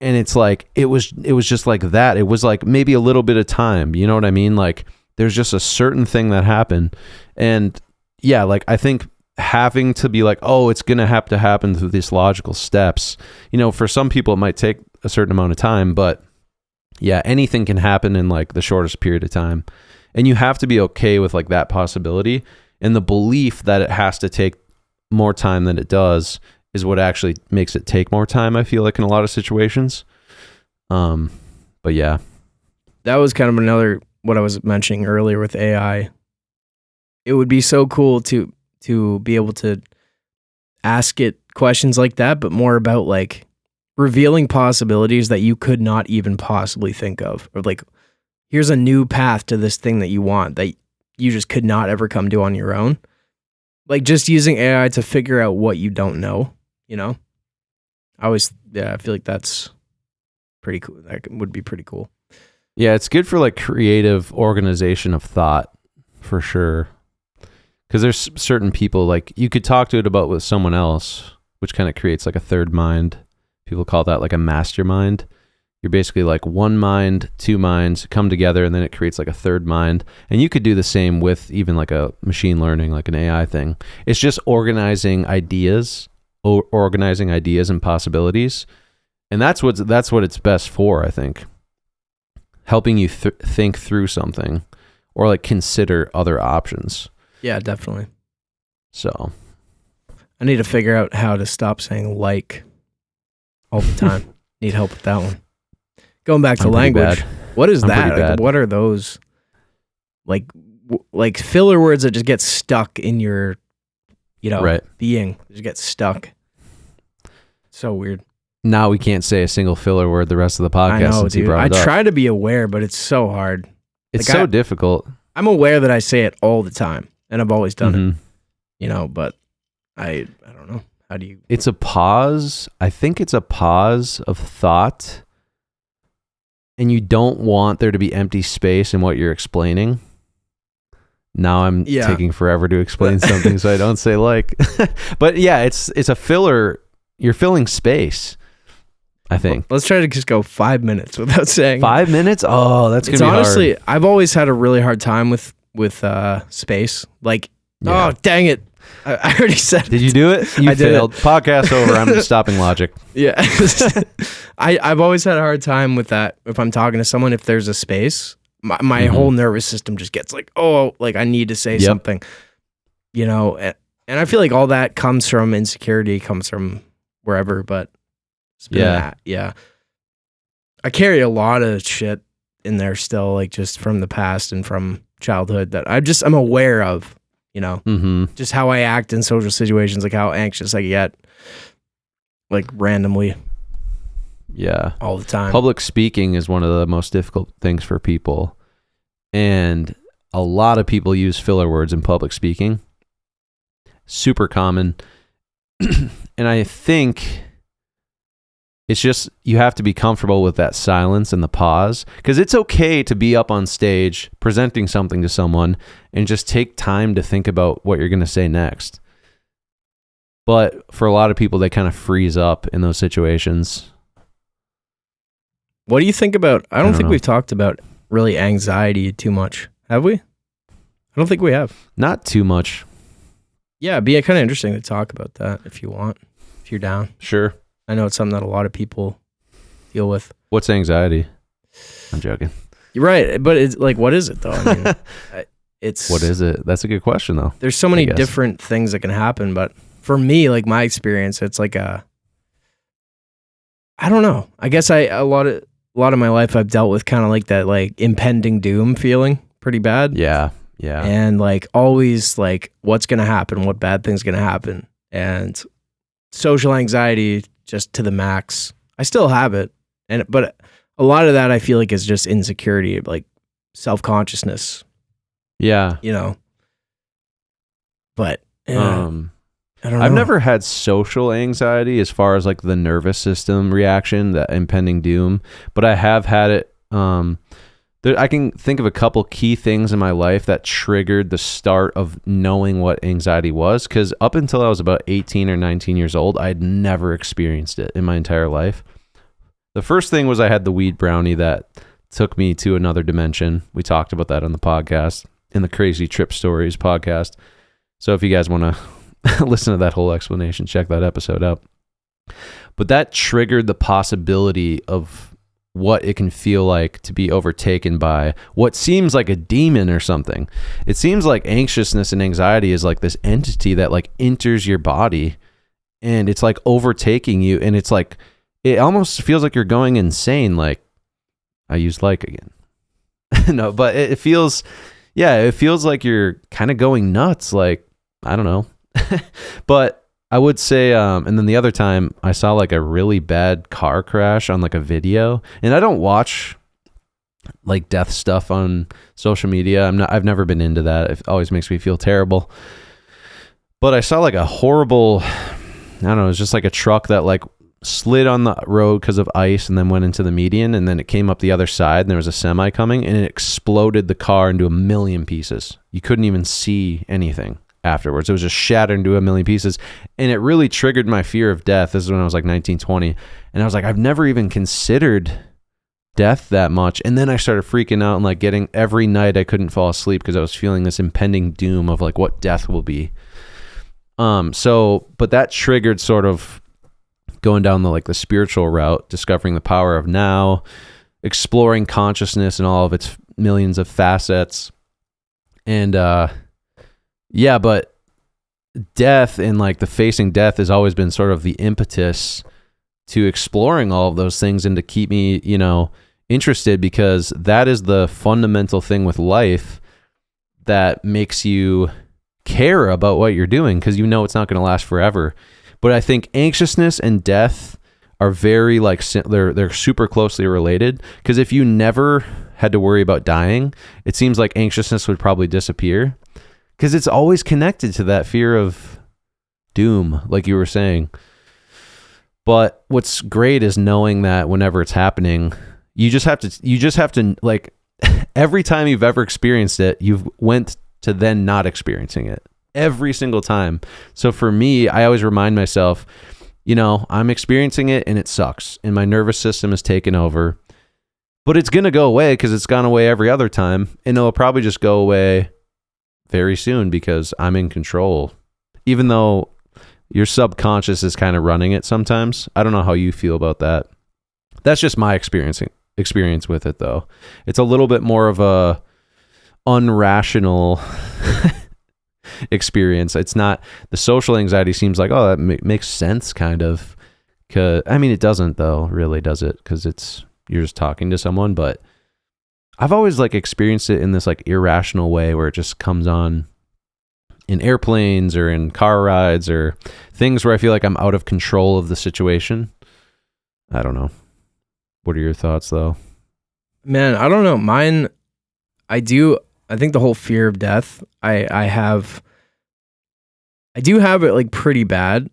And it's like, it was just like that. It was like maybe a little bit of time. You know what I mean? Like, there's just a certain thing that happened. And yeah, like, I think having to be like, oh, it's going to have to happen through these logical steps. You know, for some people it might take a certain amount of time, but yeah, anything can happen in like the shortest period of time. And you have to be okay with like that possibility, and the belief that it has to take more time than it does is what actually makes it take more time, I feel like, in a lot of situations. But yeah. That was kind of another, what I was mentioning earlier with AI. It would be so cool to be able to ask it questions like that, but more about like revealing possibilities that you could not even possibly think of, or like, here's a new path to this thing that you want that you just could not ever come to on your own. Like just using AI to figure out what you don't know, you know? I feel like that's pretty cool. That would be pretty cool. Yeah, it's good for like creative organization of thought for sure. Because there's certain people, like you could talk to it about with someone else, which kind of creates like a third mind. People call that like a mastermind. You're basically like one mind, two minds come together, and then it creates like a third mind. And you could do the same with even like a machine learning, like an AI thing. It's just organizing ideas and possibilities. And that's what it's best for, I think. Helping you think through something or like consider other options. Yeah, definitely. So I need to figure out how to stop saying like all the time. Need help with that one. Going back to language. What is that? Like, what are those like filler words that just get stuck in your, being? Just get stuck. So weird. Now we can't say a single filler word the rest of the podcast. I know, since dude. you brought it up. I try to be aware, but it's so hard. It's so difficult. I'm aware that I say it all the time, and I've always done it. But I don't know. How do you? It's a pause. I think it's a pause of thought, and you don't want there to be empty space in what you're explaining. Now I'm taking forever to explain something, so I don't say like. But yeah, it's a filler. You're filling space, I think. Let's try to just go 5 minutes without saying 5 minutes. Oh, that's gonna be honestly hard. I've always had a really hard time with space. Like, oh dang it, I already said it. Did you do it? You failed. Podcast over. I'm stopping logic. Yeah, I've always had a hard time with that. If I'm talking to someone, if there's a space, my whole nervous system just gets like, oh, like I need to say something, and I feel like all that comes from insecurity, comes from wherever, but I carry a lot of shit in there still, like just from the past and from childhood that I'm aware of, just how I act in social situations, like how anxious I get, like randomly. Yeah. All the time. Public speaking is one of the most difficult things for people. And a lot of people use filler words in public speaking. Super common. And I think it's just you have to be comfortable with that silence and the pause, because it's okay to be up on stage presenting something to someone and just take time to think about what you're going to say next. But for a lot of people, they kind of freeze up in those situations. What do you think about, I don't think we've talked about really anxiety too much. Have we? I don't think we have. Not too much. Yeah, it'd be kind of interesting to talk about that if you want, if you're down. Sure. I know it's something that a lot of people deal with. What's anxiety? I'm joking. You're right, but it's like, what is it though? I mean, what is it? That's a good question though. There's so many different things that can happen, but for me, like my experience, it's like I don't know. I guess a lot of my life I've dealt with kind of like that, like impending doom feeling pretty bad. Yeah. Yeah. And like always like what's going to happen, what bad thing's going to happen, and social anxiety just to the max. I still have it. But a lot of that I feel like is just insecurity, like self-consciousness. Yeah. But I don't know. I've never had social anxiety as far as like the nervous system reaction, that impending doom, but I have had it. I can think of a couple key things in my life that triggered the start of knowing what anxiety was, because up until I was about 18 or 19 years old, I had never experienced it in my entire life. The first thing was I had the weed brownie that took me to another dimension. We talked about that on the podcast, in the Crazy Trip Stories podcast. So if you guys want to listen to that whole explanation, check that episode out. But that triggered the possibility of what it can feel like to be overtaken by what seems like a demon or something. It seems like anxiousness and anxiety is like this entity that like enters your body and it's like overtaking you, and it's like it almost feels like you're going insane. Like, I used like again. No, but it feels like you're kind of going nuts. Like, I don't know. But I would say, and then the other time I saw like a really bad car crash on like a video, and I don't watch like death stuff on social media. I've never been into that. It always makes me feel terrible. But I saw like a horrible, I don't know, it was just like a truck that like slid on the road because of ice and then went into the median, and then it came up the other side and there was a semi coming and it exploded the car into a million pieces. You couldn't even see anything afterwards. It was just shattered into a million pieces, and it really triggered my fear of death. This is when I was like 19, 20, and I was like, I've never even considered death that much. And then I started freaking out and like getting, every night I couldn't fall asleep because I was feeling this impending doom of like what death will be. But that triggered sort of going down the spiritual route, discovering the power of now, exploring consciousness and all of its millions of facets. And yeah, but death and like the facing death has always been sort of the impetus to exploring all of those things and to keep me, interested, because that is the fundamental thing with life that makes you care about what you're doing, because it's not going to last forever. But I think anxiousness and death are very they're super closely related, because if you never had to worry about dying, it seems like anxiousness would probably disappear, because it's always connected to that fear of doom, like you were saying. But what's great is knowing that whenever it's happening, you just have to like, every time you've ever experienced it, you've went to then not experiencing it every single time. So for me, I always remind myself, I'm experiencing it and it sucks and my nervous system is taken over, but it's going to go away because it's gone away every other time, and it'll probably just go away very soon because I'm in control, even though your subconscious is kind of running it sometimes. I don't know how you feel about that. That's just my experience with it, though. It's a little bit more of a unrational experience. It's not, the social anxiety seems like, oh, that makes sense, kind of. It doesn't, though, really, does it? Because you're just talking to someone. But I've always experienced it in this irrational way where it just comes on in airplanes or in car rides or things where I feel like I'm out of control of the situation. I don't know. What are your thoughts, though? Man, I don't know. Mine, I think the whole fear of death, I do have it pretty bad.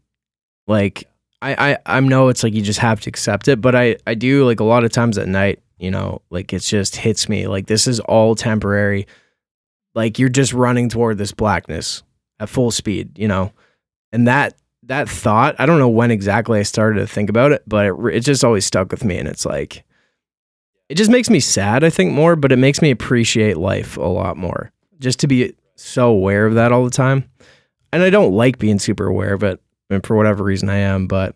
I know it's you just have to accept it, but I do a lot of times at night, it just hits me this is all temporary. You're just running toward this blackness at full speed, and that thought, I don't know when exactly I started to think about it, but it just always stuck with me. And it's it just makes me sad, I think, more, but it makes me appreciate life a lot more, just to be so aware of that all the time. And I don't like being super aware of it, and for whatever reason I am, but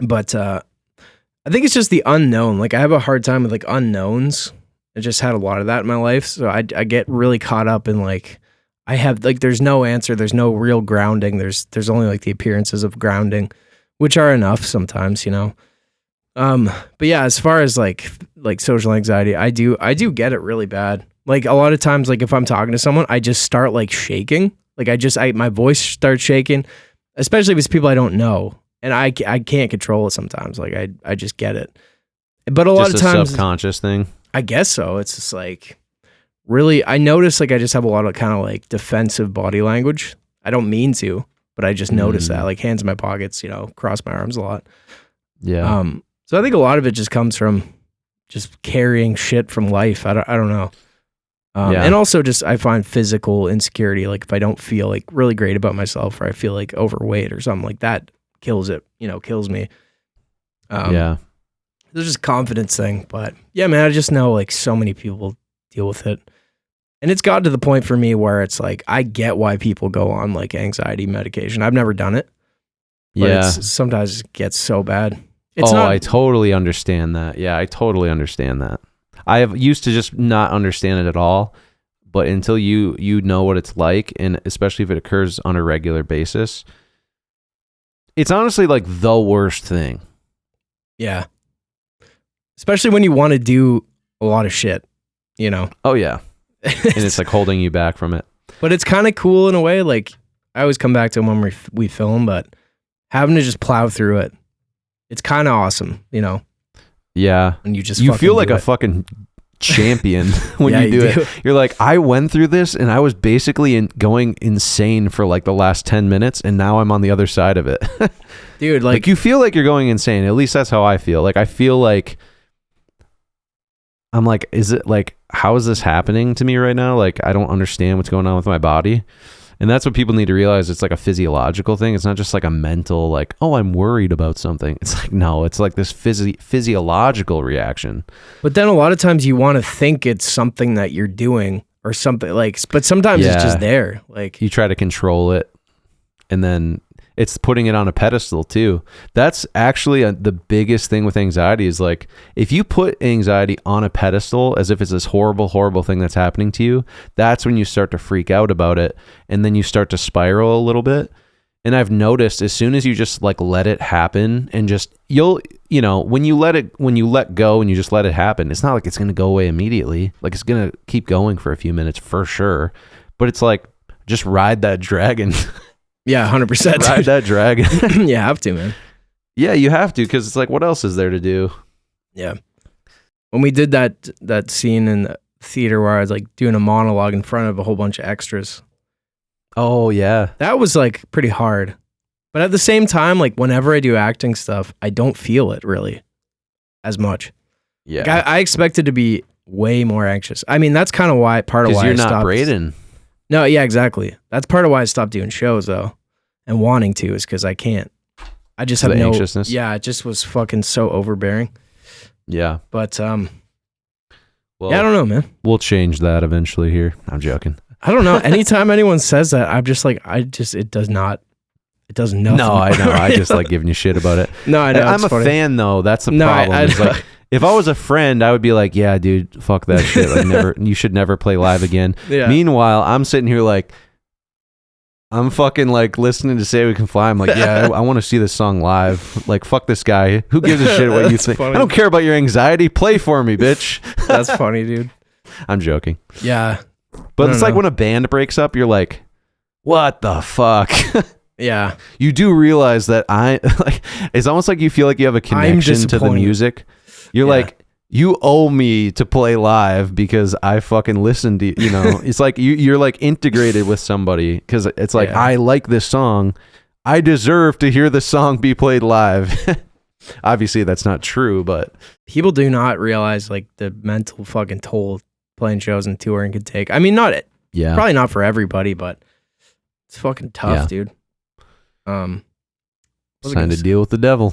I think it's just the unknown. I have a hard time with unknowns. I just had a lot of that in my life. So I get really caught up in I have there's no answer. There's no real grounding. There's only the appearances of grounding, which are enough sometimes, But yeah, as far as social anxiety, I do get it really bad. A lot of times, if I'm talking to someone, I just start shaking. My voice starts shaking, especially if it's people I don't know. And I can't control it sometimes. I just get it. But a lot of times, subconscious thing. I guess so. It's just really, I notice I just have a lot of kind of defensive body language. I don't mean to, but I just notice that hands in my pockets, cross my arms a lot. Yeah. So I think a lot of it just comes from just carrying shit from life. I don't know. And also just, I find physical insecurity. If I don't feel really great about myself, or I feel overweight or something that kills it, kills me. Yeah. There's just a confidence thing, but yeah, man, I just know so many people deal with it. And it's gotten to the point for me where it's I get why people go on anxiety medication. I've never done it. But sometimes it gets so bad. I totally understand that. Yeah, I totally understand that. I have used to just not understand it at all, but until you know what it's like, and especially if it occurs on a regular basis, it's honestly the worst thing. Yeah. Especially when you want to do a lot of shit, Oh yeah. And it's holding you back from it. But it's kind of cool in a way. I always come back to when we film, but having to just plow through it. It's kind of awesome, you know. Yeah. And you feel like a fucking champion when you do it. You're like, I went through this and I was basically going insane for like the last 10 minutes and now I'm on the other side of it. Dude, like you feel like you're going insane. At least that's how I feel. Like I feel like I'm like, is it like, how is this happening to me right now? Like I don't understand what's going on with my body. And that's what people need to realize. It's like a physiological thing. It's not just like a mental, like, oh, I'm worried about something. It's like, no, it's like this physiological reaction. But then a lot of times you want to think it's something that you're doing or something like, but sometimes it's just there. Like you try to control it and then it's putting it on a pedestal too. That's actually the biggest thing with anxiety is like, if you put anxiety on a pedestal as if it's this horrible, horrible thing that's happening to you, that's when you start to freak out about it. And then you start to spiral a little bit. And I've noticed as soon as you just like let it happen and just, when you let go and you just let it happen, it's not like it's going to go away immediately. Like it's going to keep going for a few minutes for sure. But it's like, just ride that dragon. Yeah, 100%. Ride that dragon. You have to, man. Yeah, you have to, because it's like, what else is there to do? Yeah. When we did that scene in the theater where I was like doing a monologue in front of a whole bunch of extras. Oh, yeah. That was like pretty hard. But at the same time, like whenever I do acting stuff, I don't feel it really as much. Yeah. Like, I expected to be way more anxious. I mean, that's kind of why, part of why you're I stopped. not Braden. No, yeah, exactly. That's part of why I stopped doing shows though, and wanting to is because I can't. I just have no anxiousness. Yeah, it just was fucking so overbearing. Yeah, but well, yeah, I don't know, man. We'll change that eventually. Here, I'm joking. I don't know. Anytime anyone says that, I'm just like, it does nothing. No, I know. I just like giving you shit about it. No, I know. I'm a fan though. That's the problem. I like, if I was a friend, I would be like, yeah, dude, fuck that shit. Like, you should never play live again. Yeah. Meanwhile, I'm sitting here like, I'm fucking like listening to Say We Can Fly. I'm like, yeah, I want to see this song live. Like, fuck this guy. Who gives a shit what you think? Funny. I don't care about your anxiety. Play for me, bitch. That's funny, dude. I'm joking. Yeah. But it's like when a band breaks up, you're like, what the fuck? Yeah. You do realize that it's almost like you feel like you have a connection to the music. You're like, you owe me to play live because I fucking listened to, it's like you're like integrated with somebody because it's like, I like this song. I deserve to hear the song be played live. Obviously that's not true, but people do not realize like the mental fucking toll playing shows and touring could take. I mean, probably not for everybody, but it's fucking tough, dude. Signed to deal with the devil.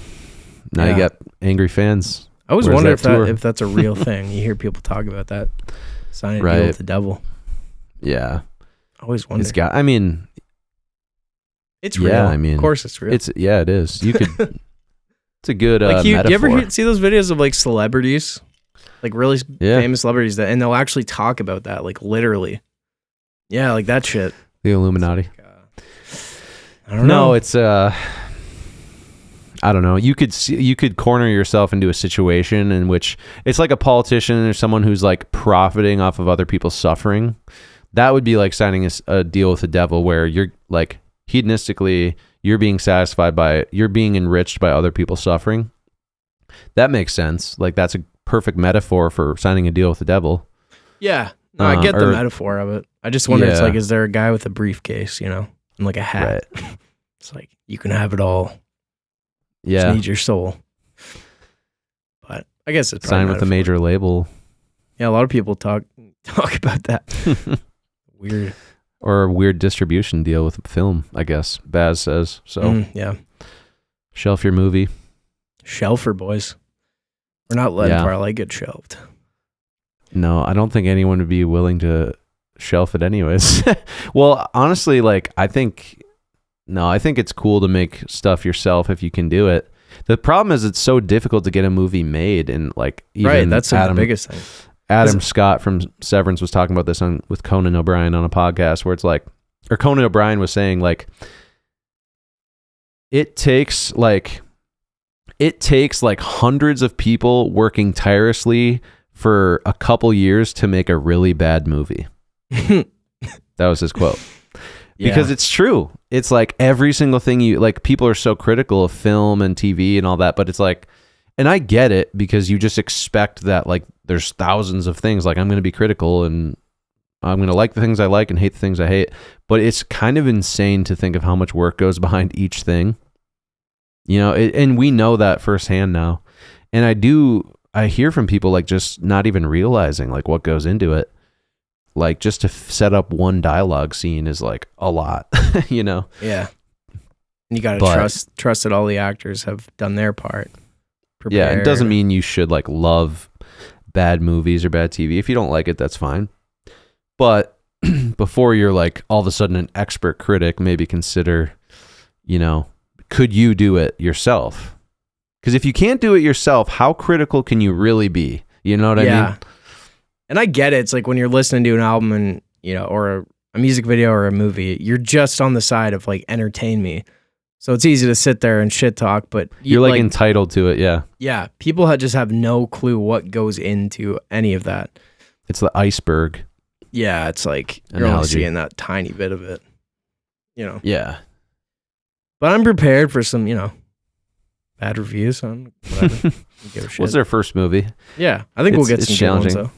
Now you got angry fans. I always wonder if that's a real thing. You hear people talk about that. Signing to deal with the devil. Yeah. I always wonder. It's real. Yeah, I mean, of course it's real. It is. You could. It's a good like metaphor. Do you ever see those videos of like celebrities, like really famous celebrities and they'll actually talk about that, like literally. Yeah, like that shit. The Illuminati. I don't know. No, it's I don't know. You could corner yourself into a situation in which it's like a politician or someone who's like profiting off of other people's suffering. That would be like signing a deal with the devil where you're like hedonistically, you're being you're being enriched by other people's suffering. That makes sense. Like that's a perfect metaphor for signing a deal with the devil. Yeah. No, I get the metaphor of it. I just wonder, it's like, is there a guy with a briefcase, and like a hat? Right. It's like, you can have it all. Yeah. Just need your soul. But I guess it's sign with a major label. Yeah, a lot of people talk about that. Weird. Or a weird distribution deal with film, I guess. Baz says. So yeah. Shelf your movie. Shelfer, boys. We're not letting Parlay get shelved. No, I don't think anyone would be willing to shelf it anyways. Well, honestly, like I think it's cool to make stuff yourself if you can do it. The problem is it's so difficult to get a movie made, and like even that's the biggest thing. Adam Scott from Severance was talking about this with Conan O'Brien on a podcast where it's like, or Conan O'Brien was saying like, it takes like hundreds of people working tirelessly for a couple years to make a really bad movie. That was his quote. Because it's true. It's like every single thing like people are so critical of film and TV and all that, but it's like, and I get it because you just expect that like there's thousands of things. Like I'm going to be critical and I'm going to like the things I like and hate the things I hate. But it's kind of insane to think of how much work goes behind each thing. You know, and we know that firsthand now. And I hear from people like just not even realizing like what goes into it. Like just to set up one dialogue scene is like a lot, you know? Yeah. And you got to trust that all the actors have done their part. Yeah, it doesn't mean you should like love bad movies or bad TV. If you don't like it, that's fine. But before you're like all of a sudden an expert critic, maybe consider, you know, could you do it yourself? Because if you can't do it yourself, how critical can you really be? You know what I mean? And I get it. It's like when you're listening to an album and, you know, or a music video or a movie, you're just on the side of like entertain me. So it's easy to sit there and shit talk, but you're like entitled to it. Yeah. Yeah. People just have no clue what goes into any of that. It's the iceberg. Yeah. It's like you're only seeing that tiny bit of it, you know? Yeah. But I'm prepared for some, you know, bad reviews on whatever. Give a shit. What's their first movie? Yeah. I think we'll get some challenging ones, though.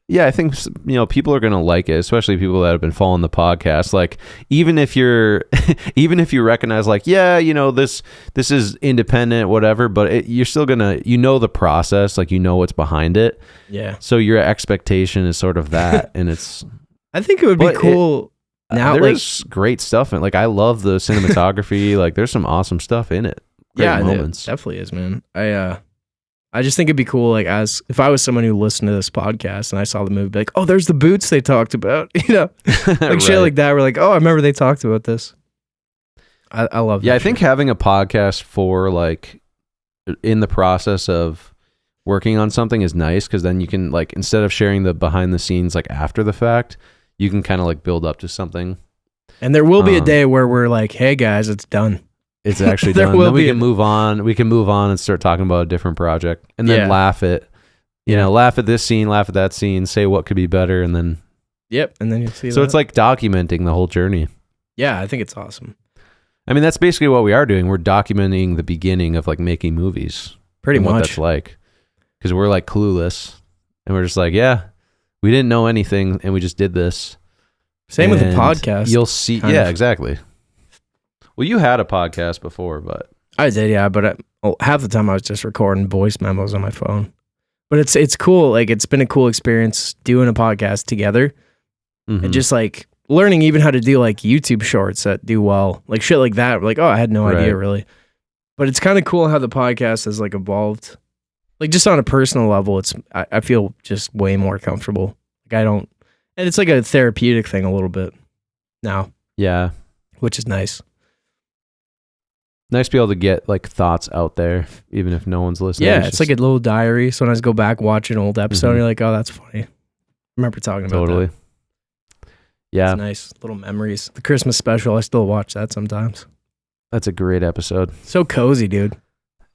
Yeah, I think, you know, people are going to like it, especially people that have been following the podcast. Like, even if you recognize like, yeah, you know, this is independent, whatever, but you're still going to, you know, the process, like, you know, what's behind it. Yeah. So your expectation is sort of that. And it's, I think it would be cool. Now, there's great stuff. And like, I love the cinematography. Like, there's some awesome stuff in it. Great moments. It definitely is, man. I just think it'd be cool, like, as if I was someone who listened to this podcast and I saw the movie, be like, oh, there's the boots they talked about, you know, like right. Shit like that. We're like, oh, I remember they talked about this. I love that. Yeah, I think having a podcast for like in the process of working on something is nice because then you can like, instead of sharing the behind the scenes like after the fact, you can kind of like build up to something. And there will be a day where we're like, hey guys, it's done. It's actually done. Then we can move on. We can move on and start talking about a different project, and then laugh at this scene, laugh at that scene, say what could be better, and then. Yep, and then you see. So it's like documenting the whole journey. Yeah, I think it's awesome. I mean, that's basically what we are doing. We're documenting the beginning of like making movies. Pretty much. What that's like, because we're like clueless, and we're just like, yeah, we didn't know anything, and we just did this. Same with the podcast. You'll see. Yeah, exactly. Well, you had a podcast before, but I did, yeah. But half the time I was just recording voice memos on my phone. But it's cool. Like it's been a cool experience doing a podcast together, and just like learning even how to do like YouTube shorts that do well, like shit like that. Like, oh, I had no idea really. But it's kind of cool how the podcast has like evolved. Like just on a personal level, I feel just way more comfortable. Like and it's like a therapeutic thing a little bit now. Yeah, which is nice. Nice to be able to get like thoughts out there, even if no one's listening. Yeah, it's like a little diary. So when I go back, watch an old episode, you're like, oh, that's funny. I remember talking about that. Yeah. It's nice. Little memories. The Christmas special, I still watch that sometimes. That's a great episode. So cozy, dude.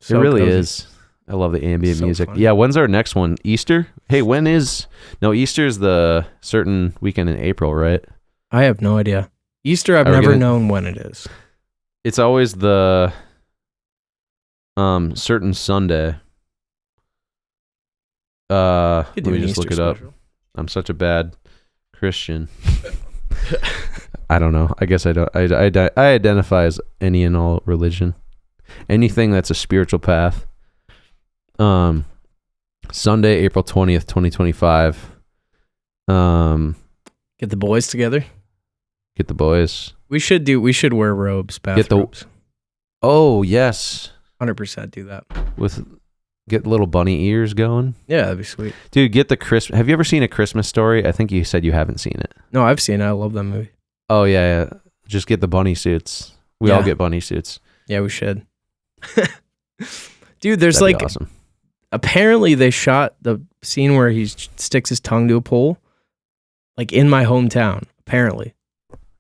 So it really is. I love the ambient music. Funny. Yeah, when's our next one? Easter? Hey, Easter is the certain weekend in April, right? I have no idea. Easter, I've never known when it is. It's always the certain Sunday. Let me just look it up. I'm such a bad Christian. I don't know. I guess I don't. I identify as any and all religion. Anything that's a spiritual path. Sunday, April 20th, 2025. Get the boys together. Get the boys. We should wear robes, bathrobes. Oh, yes. 100% do that. Get little bunny ears going. Yeah, that'd be sweet. Dude, get the Christmas. Have you ever seen A Christmas Story? I think you said you haven't seen it. No, I've seen it. I love that movie. Oh, yeah. Just get the bunny suits. We all get bunny suits. Yeah, we should. Dude, there's That'd be awesome. Apparently they shot the scene where he sticks his tongue to a pole, like in my hometown, apparently.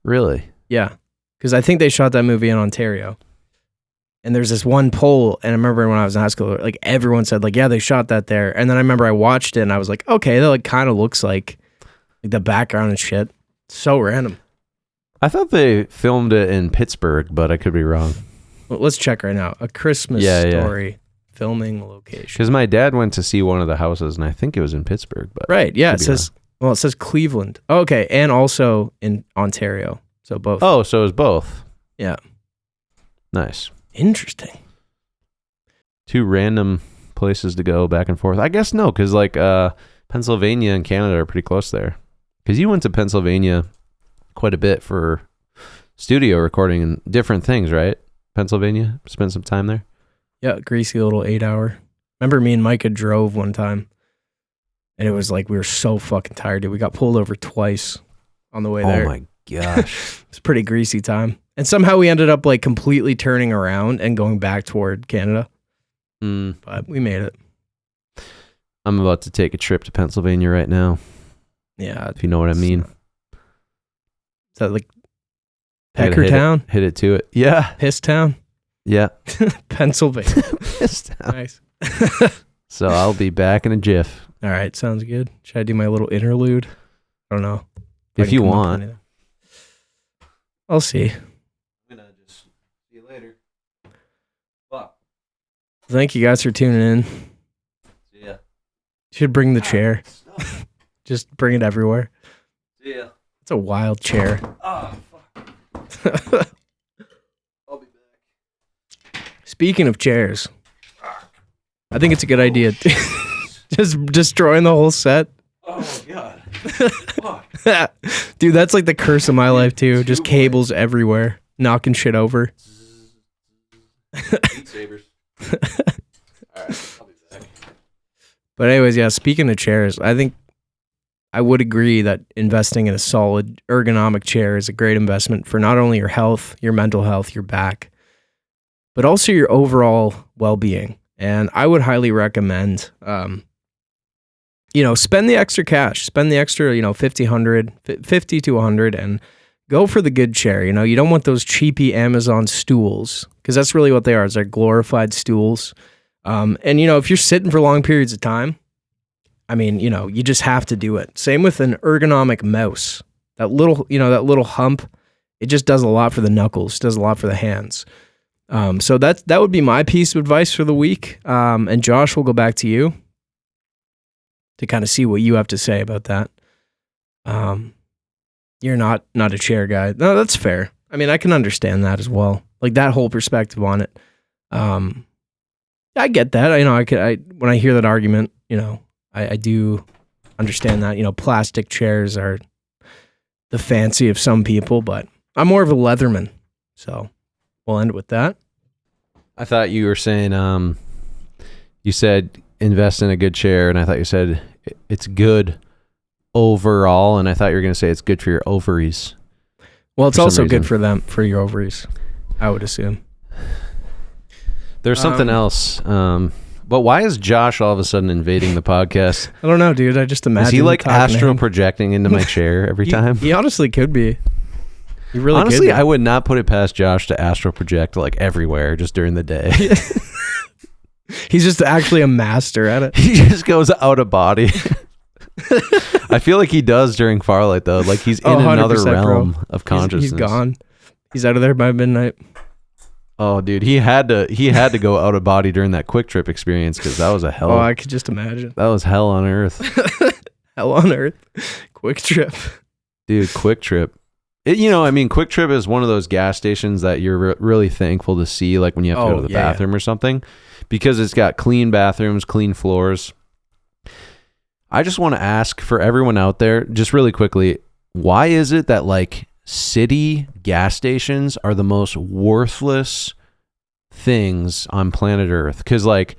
Really? Yeah, because I think they shot that movie in Ontario. And there's this one pole, and I remember when I was in high school, like everyone said, like, yeah, they shot that there. And then I remember I watched it, and I was like, okay, that like kind of looks like the background and shit. So random. I thought they filmed it in Pittsburgh, but I could be wrong. Well, let's check right now. A Christmas Story filming location. Because my dad went to see one of the houses, and I think it was in Pittsburgh. But right, yeah, it says Cleveland. Oh, okay, and also in Ontario. So both. Oh, so it was both. Yeah. Nice. Interesting. 2 random places to go back and forth. I guess no, because like Pennsylvania and Canada are pretty close there. Because you went to Pennsylvania quite a bit for studio recording and different things, right? Pennsylvania? Spent some time there? Yeah, greasy little 8-hour. Remember me and Micah drove one time, and it was like we were so fucking tired, dude. We got pulled over twice on the way there. Oh my gosh. It's a pretty greasy time. And somehow we ended up like completely turning around and going back toward Canada. But we made it. I'm about to take a trip to Pennsylvania right now. Yeah. If you know what I mean. Is that like Peckertown? Hit it to it. Yeah. Piss Town? Yeah. Pennsylvania. Piss Town. Nice. So I'll be back in a jiff. All right. Sounds good. Should I do my little interlude? I don't know. If you want. I'll see. I'm going to just see you later. Fuck. Thank you guys for tuning in. See ya. Should bring the chair. Just bring it everywhere. See ya. It's a wild chair. Oh, fuck. I'll be back. Speaking of chairs, I think it's a good idea. Just destroying the whole set. Oh, God. Fuck. Dude, that's like the curse of my life, too. Just cables everywhere. Knocking shit over. Beat Sabers. All right, I'll be back. But anyways, yeah, speaking of chairs, I think I would agree that investing in a solid ergonomic chair is a great investment for not only your health, your mental health, your back, but also your overall well-being. And I would highly recommend, spend the extra cash, spend the extra, 50 to 100 and go for the good chair. You don't want those cheapy Amazon stools because that's really what they are. They're glorified stools. And if you're sitting for long periods of time, I mean, you just have to do it. Same with an ergonomic mouse. That little hump, it just does a lot for the knuckles, does a lot for the hands. So that would be my piece of advice for the week. And Josh, we'll go back to you to kind of see what you have to say about that. You're not a chair guy. No, that's fair. I mean, I can understand that as well. Like that whole perspective on it. I get that. When I hear that argument, I do understand that, plastic chairs are the fancy of some people, but I'm more of a Leatherman. So we'll end with that. I thought you were saying, you said invest in a good chair, and I thought you said it's good overall, and I thought you were going to say it's good for your ovaries. Well, it's also good for them, for your ovaries, I would assume. There's something else. But why is Josh all of a sudden invading the podcast? I don't know, dude. I just imagine. Is he like astral projecting into my chair every time? He honestly could be. He really honestly, could be. I would not put it past Josh to astral project like everywhere just during the day. He's just actually a master at it. He just goes out of body. I feel like he does during Farlight though. Like he's in another realm of consciousness. He's gone. He's out of there by midnight. Oh, dude, he had to go out of body during that Quick Trip experience because that was a hell. Oh, I could just imagine. That was hell on earth. Hell on earth. Quick Trip, dude. Quick Trip. Quick Trip is one of those gas stations that you're really thankful to see, like when you have to go to the bathroom or something, because it's got clean bathrooms, clean floors. I just want to ask for everyone out there, just really quickly, why is it that like city gas stations are the most worthless things on planet Earth? Because like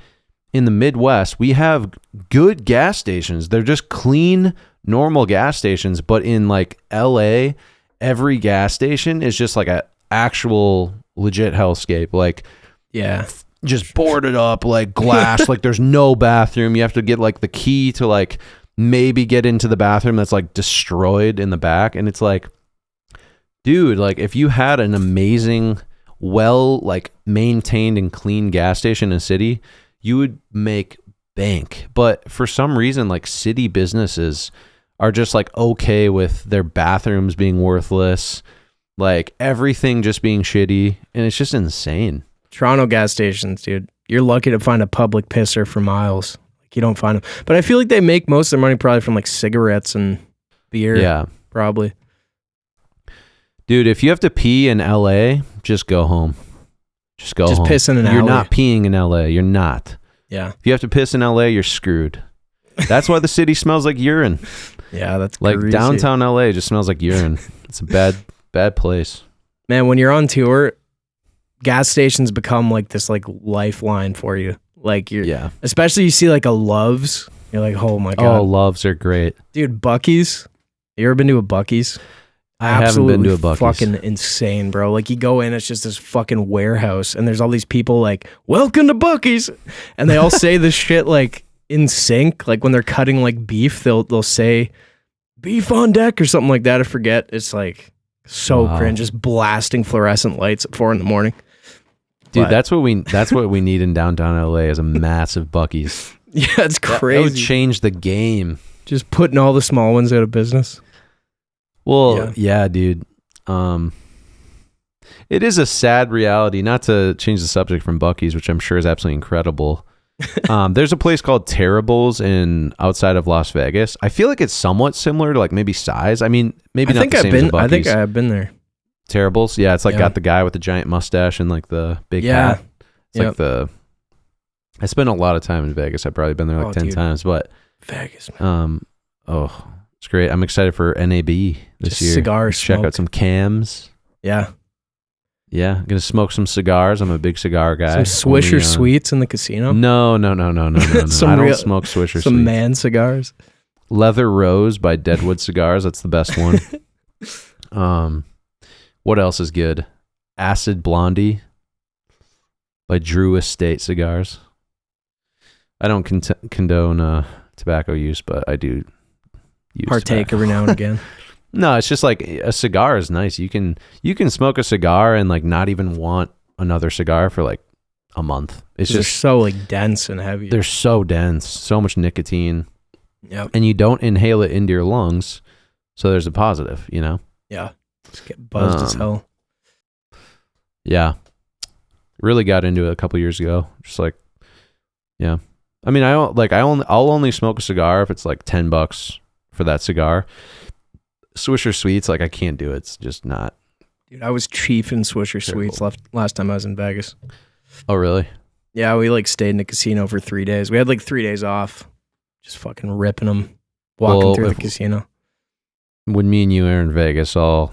in the Midwest, we have good gas stations. They're just clean, normal gas stations. But in like LA, every gas station is just like a actual legit hellscape. Like, yeah, just boarded up, like glass, like there's no bathroom. You have to get like the key to like maybe get into the bathroom that's like destroyed in the back. And it's like, dude, like if you had an amazing, well, like maintained and clean gas station in a city, you would make bank. But for some reason, like city businesses are just like okay with their bathrooms being worthless, Like everything just being shitty, and it's just insane. Toronto gas stations, dude. You're lucky to find a public pisser for miles. Like you don't find them. But I feel like they make most of their money probably from like cigarettes and beer. Yeah. Probably. Dude, if you have to pee in LA, just go home. Just go home. Just piss in an alley. You're not peeing in LA. You're not. Yeah. If you have to piss in LA, you're screwed. That's why the city smells like urine. Yeah, that's like greasy. Downtown LA just smells like urine. It's a bad place. Man, when you're on tour, gas stations become like this like lifeline for you. Like you're especially you see like a Love's, you're like, oh my God. Oh, Love's are great. Dude, Buc-ee's. You ever been to a Buc-ee's? I haven't been to a Buc-ee's. Fucking insane, bro. Like you go in, it's just this fucking warehouse, and there's all these people like, welcome to Buc-ee's, and they all say this shit like in sync. Like when they're cutting like beef, they'll say beef on deck or something like that. I forget. It's like so cringe, just blasting fluorescent lights at 4 a.m. Dude, that's what we need in downtown LA is a massive Buc-ee's. Yeah, it's crazy. That would change the game. Just putting all the small ones out of business. Well, yeah, dude. It is a sad reality, not to change the subject from Buc-ee's, which I'm sure is absolutely incredible. There's a place called Terrible's outside of Las Vegas. I feel like it's somewhat similar to like maybe size. I mean, maybe not the same as a Buc-ee's. I think I have been there. Terrible's? Yeah, it's like got the guy with the giant mustache and like the big hat. It's like I spent a lot of time in Vegas. I've probably been there like 10 times, but Vegas, man. It's great. I'm excited for NAB this year. Cigars. Check out some cams. Yeah. Yeah. I'm going to smoke some cigars. I'm a big cigar guy. Some Swisher Sweets in the casino? No. I don't smoke Swisher Sweets. Some man cigars. Leather Rose by Deadwood Cigars. That's the best one. What else is good? Acid Blondie by Drew Estate Cigars. I don't condone tobacco use, but I do partake every now and again. No, it's just like a cigar is nice. You can smoke a cigar and like not even want another cigar for like a month. It's just so like dense and heavy. They're so dense, so much nicotine. Yep. And you don't inhale it into your lungs, so there's a positive, you know? Yeah. Just get buzzed as hell. Yeah. Really got into it a couple years ago. Just like, yeah. I mean, I'll only smoke a cigar if it's like $10 for that cigar. Swisher Sweets, like I can't do it. It's just not. Dude, I was chiefing Swisher Sweets last time I was in Vegas. Oh, really? Yeah, we like stayed in the casino for 3 days. We had like 3 days off. Just fucking ripping them, walking through the casino. When me and you are in Vegas, I'll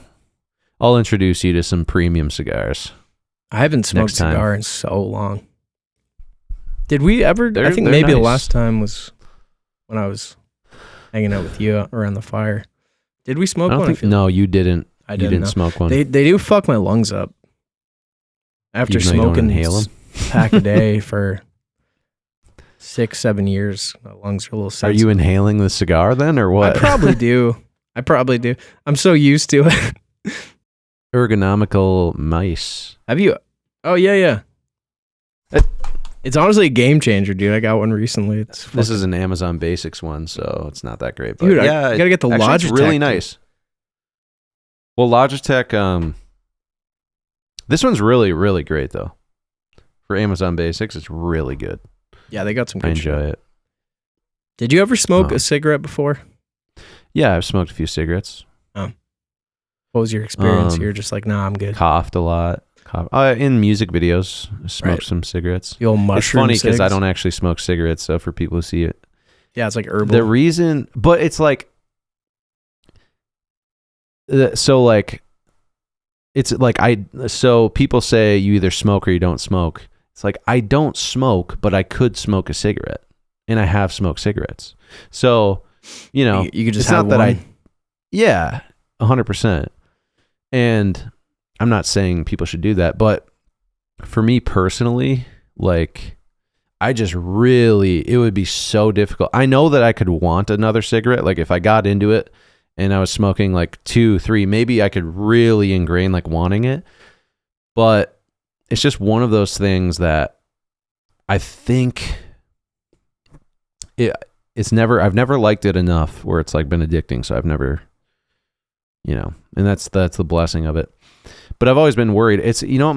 introduce you to some premium cigars. I haven't smoked a cigar in so long. Did we ever? I think maybe nice. The last time was when I was hanging out with you around the fire. Did we smoke one? No, you didn't. I didn't. You didn't smoke one. They do fuck my lungs up. After smoking a pack a day for 6-7 years, my lungs are a little sensitive. Are you inhaling the cigar then, or what? I probably do. I'm so used to it. Ergonomical mice. Have you? Oh yeah. It's honestly a game changer, dude. I got one recently. This is an Amazon Basics one, so it's not that great. But dude, yeah, I gotta get the Logitech. It's really nice. Well, Logitech. This one's really, really great though. For Amazon Basics, it's really good. Yeah, they got some good I enjoy it. Did you ever smoke a cigarette before? Yeah, I've smoked a few cigarettes. Oh. What was your experience? You're just like, nah, I'm good. Coughed a lot. In music videos, I smoked some cigarettes. The old mushroom. It's funny because I don't actually smoke cigarettes, so for people who see it. Yeah, it's like herbal. The reason, but it's like, so people say you either smoke or you don't smoke. It's like, I don't smoke, but I could smoke a cigarette, and I have smoked cigarettes. So, you know, you could just have one. Yeah, 100%. And I'm not saying people should do that, but for me personally, like, it would be so difficult. I know that I could want another cigarette. Like if I got into it and I was smoking like 2, 3, maybe I could really ingrain like wanting it. But it's just one of those things that I think I've never liked it enough where it's like been addicting. So I've never and that's the blessing of it. But I've always been worried. It's, what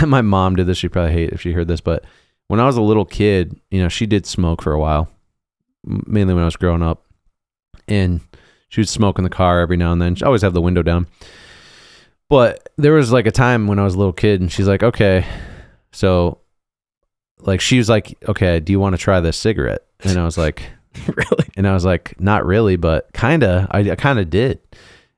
my mom did this. She'd probably hate if she heard this, but when I was a little kid, she did smoke for a while, mainly when I was growing up, and she would smoke in the car every now and then. She'd always have the window down. But there was like a time when I was a little kid, and she's like, okay, so like, she was like, okay, do you want to try this cigarette? And I was like, really? And I was like, not really, but kinda. I kinda did.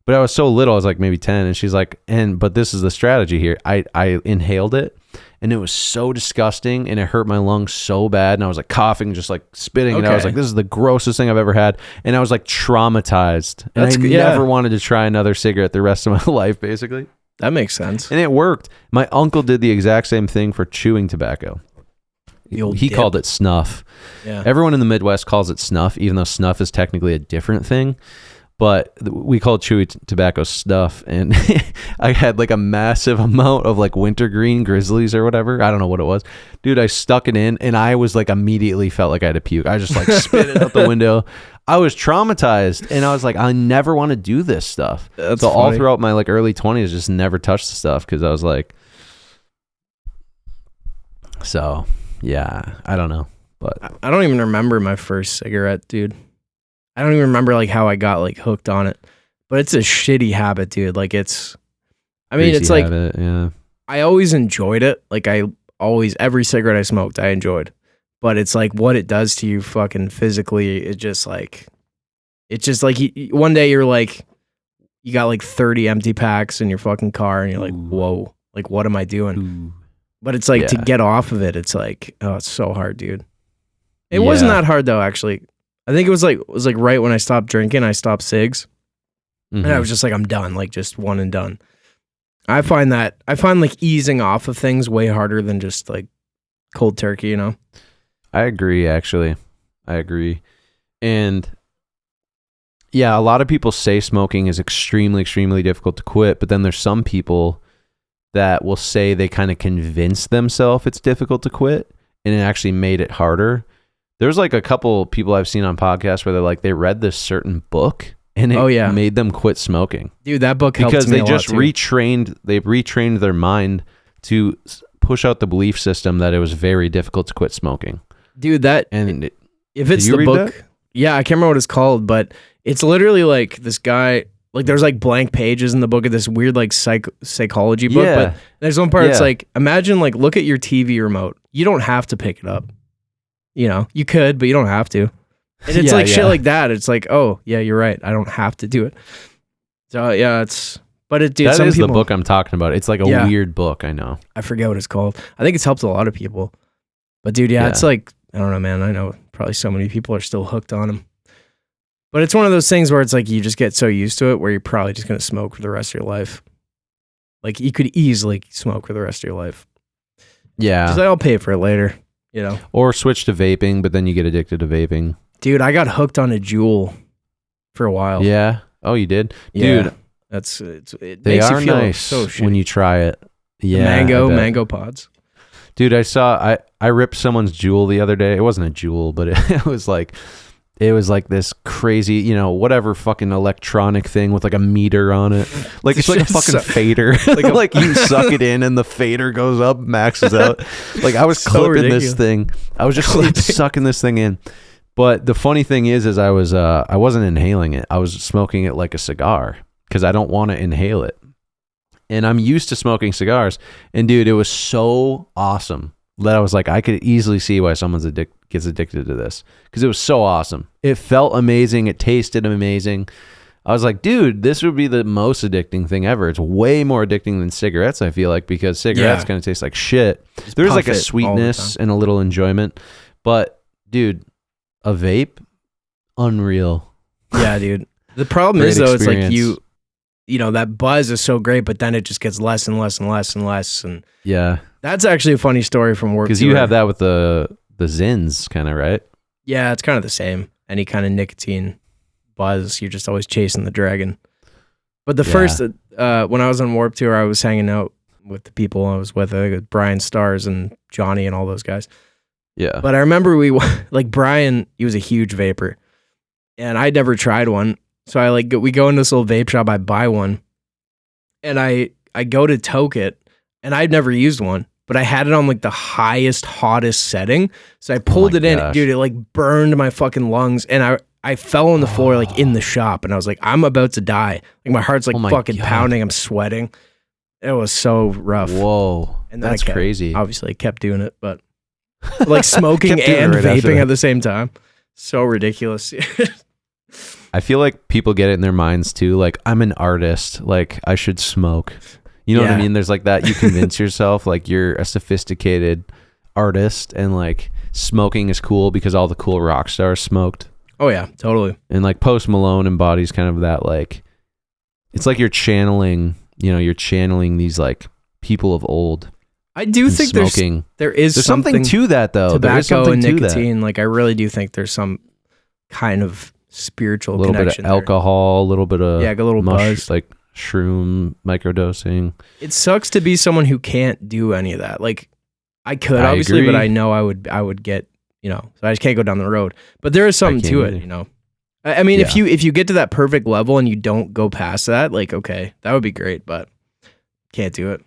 But I was so little, I was like maybe 10, and she's like, but this is the strategy here. I inhaled it, and it was so disgusting, and it hurt my lungs so bad, and I was like coughing, just like spitting, and I was like, this is the grossest thing I've ever had, and I was like traumatized, and I never wanted to try another cigarette the rest of my life, basically. That makes sense. And it worked. My uncle did the exact same thing for chewing tobacco. He called it snuff. Yeah. Everyone in the Midwest calls it snuff, even though snuff is technically a different thing. But we call chewy tobacco stuff, and I had like a massive amount of like wintergreen grizzlies or whatever. I don't know what it was. Dude, I stuck it in, and I was like immediately felt like I had to puke. I just like spit it out the window. I was traumatized, and I was like, I never want to do this stuff. That's so funny. all throughout my like early 20s, just never touched the stuff because I was like, so yeah, I don't know. But I don't even remember my first cigarette, dude. I don't even remember like how I got like hooked on it, but it's a shitty habit, dude. Like it's like, yeah. I always enjoyed it. Like every cigarette I smoked, I enjoyed, but it's like what it does to you fucking physically. It's just like one day you're like, you got like 30 empty packs in your fucking car, and you're like, whoa, like what am I doing? Ooh. But it's like to get off of it, it's like, oh, it's so hard, dude. It wasn't that hard though, actually. I think it was like right when I stopped drinking, I stopped cigs. Mm-hmm. And I was just like, I'm done, like just one and done. I find like easing off of things way harder than just like cold turkey, I agree, actually. I agree. And yeah, a lot of people say smoking is extremely, extremely difficult to quit, but then there's some people that will say they kind of convince themselves it's difficult to quit, and it actually made it harder. There's like a couple people I've seen on podcasts where they're like, they read this certain book and it made them quit smoking. Dude, that book helped because me they a just lot too. retrained their mind to push out the belief system that it was very difficult to quit smoking. Dude, if it's the book, that? Yeah, I can't remember what it's called, but it's literally like this guy, like there's like blank pages in the book of this weird like psychology book, but there's one part it's like, imagine like, look at your TV remote. You don't have to pick it up. You could, but you don't have to. And it's shit like that. It's like, oh yeah, you're right. I don't have to do it. So yeah, dude, that some is people, the book I'm talking about. It's like a weird book. I know. I forget what it's called. I think it's helped a lot of people. But dude, it's like, I don't know, man. I know probably so many people are still hooked on them. But it's one of those things where it's like you just get so used to it where you're probably just going to smoke for the rest of your life. Like you could easily smoke for the rest of your life. Yeah. Just like, I'll pay for it later, Or switch to vaping, but then you get addicted to vaping. Dude, I got hooked on a Juul for a while. Yeah. Oh, you did? Yeah. Dude. It they makes are you feel nice so shitty. when you try it. Yeah. Mango pods. Dude, I ripped someone's Juul the other day. It wasn't a Juul, but it was like this crazy, whatever fucking electronic thing with like a meter on it. Like it's like a fucking fader. Like you suck it in and the fader goes up, maxes out. Like I was clipping this thing. I was just like sucking this thing in. But the funny thing is I wasn't inhaling it. I was smoking it like a cigar because I don't want to inhale it. And I'm used to smoking cigars. And dude, it was so awesome that I was like, I could easily see why someone's gets addicted to this because it was so awesome. It felt amazing. It tasted amazing. I was like, dude, this would be the most addicting thing ever. It's way more addicting than cigarettes, I feel like, because cigarettes kind of taste like shit. There's like a sweetness and a little enjoyment. But dude, a vape, unreal. Yeah, dude. The problem is though, experience. It's like that buzz is so great, but then it just gets less and less and less and less. And yeah, that's actually a funny story from work. Because you have that with the Zins, kind of, right? Yeah, it's kind of the same. Any kind of nicotine buzz, you're just always chasing the dragon. But the first, when I was on Warped Tour, I was hanging out with the people I was with, Brian Stars and Johnny and all those guys. Yeah. But I remember Brian, he was a huge vapor, and I'd never tried one. So we go into this little vape shop, I buy one, and I go to toke it, and I'd never used one, but I had it on like the highest, hottest setting. So I pulled it in, dude, it like burned my fucking lungs, and I fell on the floor like in the shop, and I was like, I'm about to die. Like my heart's like fucking pounding, I'm sweating. It was so rough. Whoa. And then that's crazy. Obviously I kept doing it, but like smoking and vaping at the same time. So ridiculous. I feel like people get it in their minds too. Like, I'm an artist. Like, I should smoke. You know what I mean? There's like that. You convince yourself like you're a sophisticated artist, and like smoking is cool because all the cool rock stars smoked. Oh yeah, totally. And like Post Malone embodies kind of that, like, it's like you're channeling these like people of old. I do think smoking. there's something to that though. Tobacco and nicotine. Like I really do think there's some kind of spiritual connection. A little bit of alcohol, a little bit of a little buzz, like shroom microdosing. It sucks to be someone who can't do any of that. Like I could obviously, but I know I would get, so I just can't go down the road. But there is something to it, I mean, if you get to that perfect level and you don't go past that, like, okay, that would be great, but can't do it.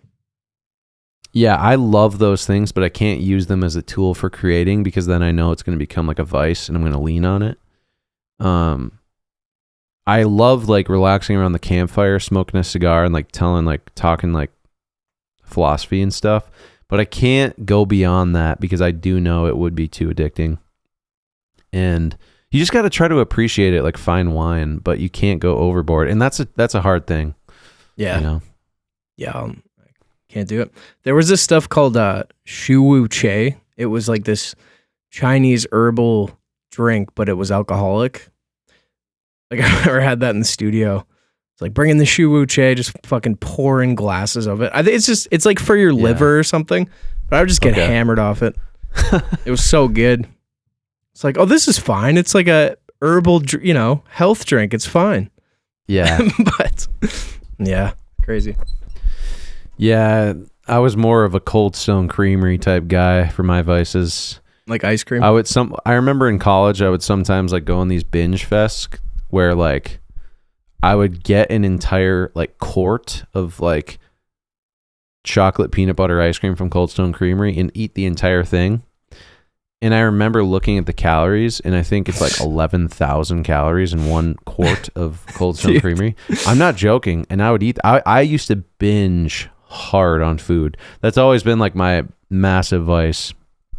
Yeah, I love those things, but I can't use them as a tool for creating because then I know it's going to become like a vice and I'm going to lean on it. I love like relaxing around the campfire, smoking a cigar and like talking like philosophy and stuff, but I can't go beyond that because I do know it would be too addicting. And you just got to try to appreciate it like fine wine, but you can't go overboard. And that's a hard thing. Yeah. Yeah. Can't do it. There was this stuff called shu wu che. It was like this Chinese herbal drink, but it was alcoholic. Like I've never had that in the studio. It's like bring in the shu wu che, just fucking pour in glasses of it. I think it's like for your liver or something. But I would just get hammered off it. It was so good. It's like, oh, this is fine. It's like a herbal, health drink. It's fine. Yeah. But yeah, crazy. Yeah, I was more of a Cold Stone Creamery type guy for my vices. Like ice cream? I remember in college I would sometimes like go on these binge fests where like I would get an entire like quart of like chocolate peanut butter ice cream from Cold Stone Creamery and eat the entire thing. And I remember looking at the calories, and I think it's like 11,000 calories in one quart of Cold Stone Creamery. I'm not joking. And I would eat. I used to binge hard on food. That's always been like my massive vice.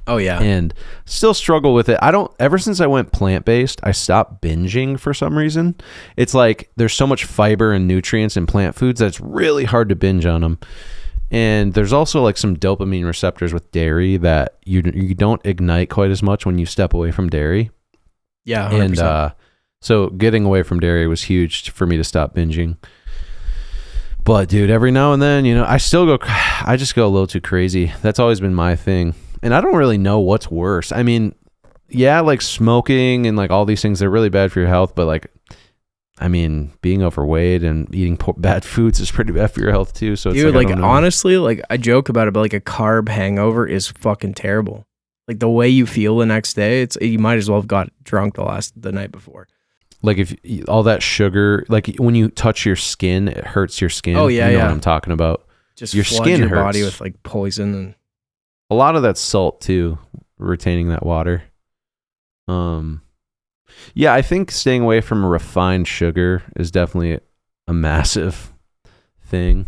Oh yeah. And still struggle with it. Ever since I went plant-based, I stopped binging for some reason. It's like there's so much fiber and nutrients in plant foods that it's really hard to binge on them. And there's also like some dopamine receptors with dairy that you don't ignite quite as much when you step away from dairy. Yeah, 100%. And so getting away from dairy was huge for me to stop binging. But dude, every now and then, I just go a little too crazy. That's always been my thing. And I don't really know what's worse. I mean, yeah, like smoking and like all these things, they're really bad for your health, but like, I mean, being overweight and eating bad foods is pretty bad for your health too. So, dude, like honestly, like I joke about it, but like a carb hangover is fucking terrible. Like the way you feel the next day, you might as well have got drunk the night before. Like if all that sugar, like when you touch your skin, it hurts your skin. Oh yeah, you know what I'm talking about. Just your skin your hurts. body with like poison and a lot of that's salt too, retaining that water. Yeah, I think staying away from refined sugar is definitely a massive thing.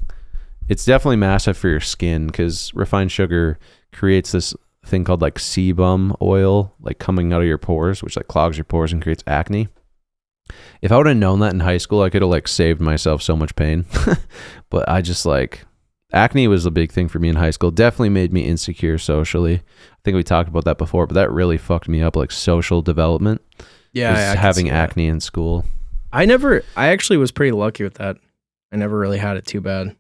It's definitely massive for your skin because refined sugar creates this thing called like sebum oil, like coming out of your pores, which like clogs your pores and creates acne. If I would have known that in high school, I could have like saved myself so much pain. But I just like, acne was a big thing for me in high school. Definitely made me insecure socially. I think we talked about that before, but that really fucked me up, like social development. Yeah, having acne in school. I actually was pretty lucky with that. I never really had it too bad.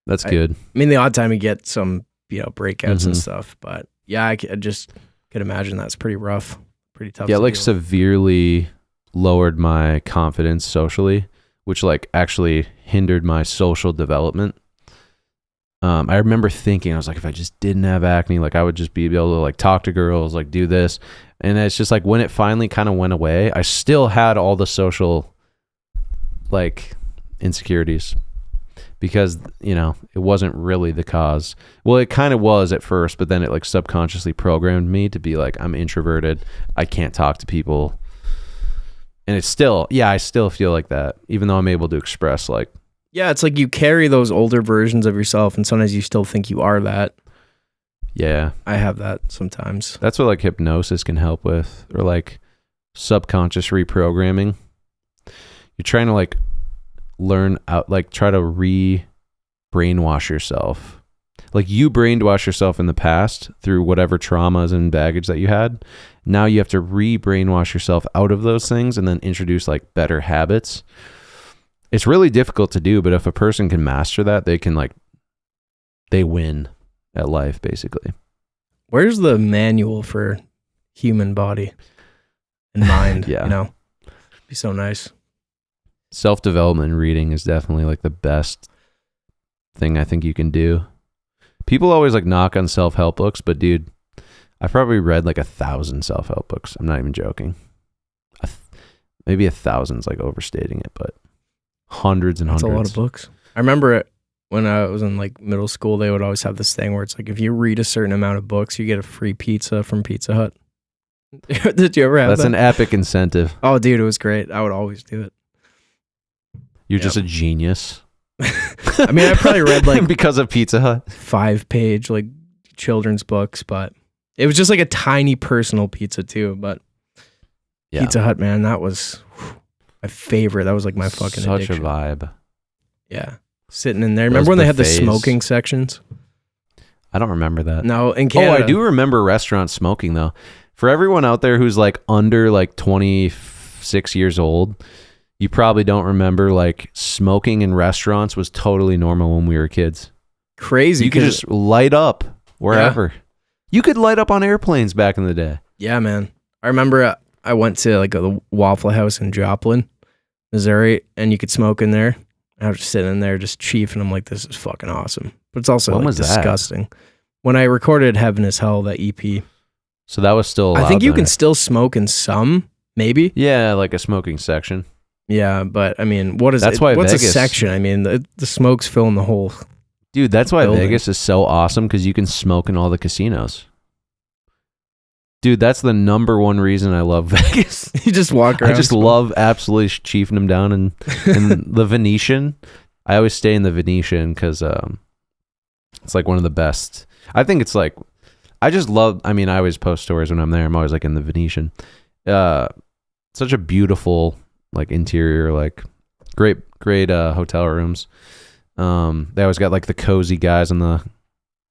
That's good. I mean, the odd time you get some, breakouts and stuff, but yeah, I just could imagine that's pretty rough, pretty tough. Yeah, like severely lowered my confidence socially, which like actually hindered my social development. I remember thinking, I was like, if I just didn't have acne, like I would just be able to like talk to girls, like do this. And it's just like when it finally kind of went away, I still had all the social like insecurities because, you know, it wasn't really the cause. Well, it kind of was at first, but then it like subconsciously programmed me to be like, I'm introverted. I can't talk to people. And it's still, I still feel like that, even though I'm able to express like. Yeah, it's like you carry those older versions of yourself, and sometimes you still think you are that. Yeah. I have that sometimes. That's what like hypnosis can help with, or like subconscious reprogramming. You're trying to like learn out, like try to brainwash yourself. Like you brainwash yourself in the past through whatever traumas and baggage that you had. Now you have to brainwash yourself out of those things and then introduce like better habits. It's really difficult to do, but if a person can master that, they can like, they win at life basically. Where's the manual for human body and mind? Yeah. You know, be so nice. Self-development reading is definitely like the best thing I think you can do. People always like knock on self-help books, but dude, I've probably read like 1,000 self-help books. I'm not even joking. Maybe 1,000 is like overstating it, but hundreds and That's hundreds. a lot of books. I remember it when I was in like middle school. They would always have this thing where it's like if you read a certain amount of books, you get a free pizza from Pizza Hut. Did you ever have That's that? an epic incentive. Oh, dude, it was great. I would always do it. You're just a genius. I mean, I probably read like because of Pizza Hut. 5-page like children's books, but it was just like a tiny personal pizza too. But Yeah. Pizza Hut, man, that was my favorite. That was like my fucking Such addiction. a vibe. Yeah, sitting in there. Remember when they had the buffets. smoking sections? I don't remember that. No, in Canada. Oh, I do remember restaurant smoking though. For everyone out there who's like under like 26 years old, you probably don't remember like smoking in restaurants was totally normal when we were kids. Crazy. You could just light up wherever. Yeah. You could light up on airplanes back in the day. Yeah, man. I remember I went to like a Waffle House in Joplin, Missouri, and you could smoke in there. I was just sitting in there just chiefing. I'm like, this is fucking awesome. But it's also like disgusting. That? When I recorded Heaven is Hell, that EP. So that was still allowed, I think you can still smoke in some, maybe. Yeah, like a smoking section. Yeah, but I mean, what is that's it? Why what's Vegas, a section? I mean, the smoke's filling the whole. Dude, that's why building. Vegas is so awesome because you can smoke in all the casinos. Dude, that's the number one reason I love Vegas. You just walk around. I just love absolutely chiefing them down in the Venetian. I always stay in the Venetian because it's like one of the best. I think it's like, I just love, I mean, I always post stories when I'm there. I'm always like in the Venetian. Such a beautiful like interior, like great hotel rooms. They always got like the cozy guys on the,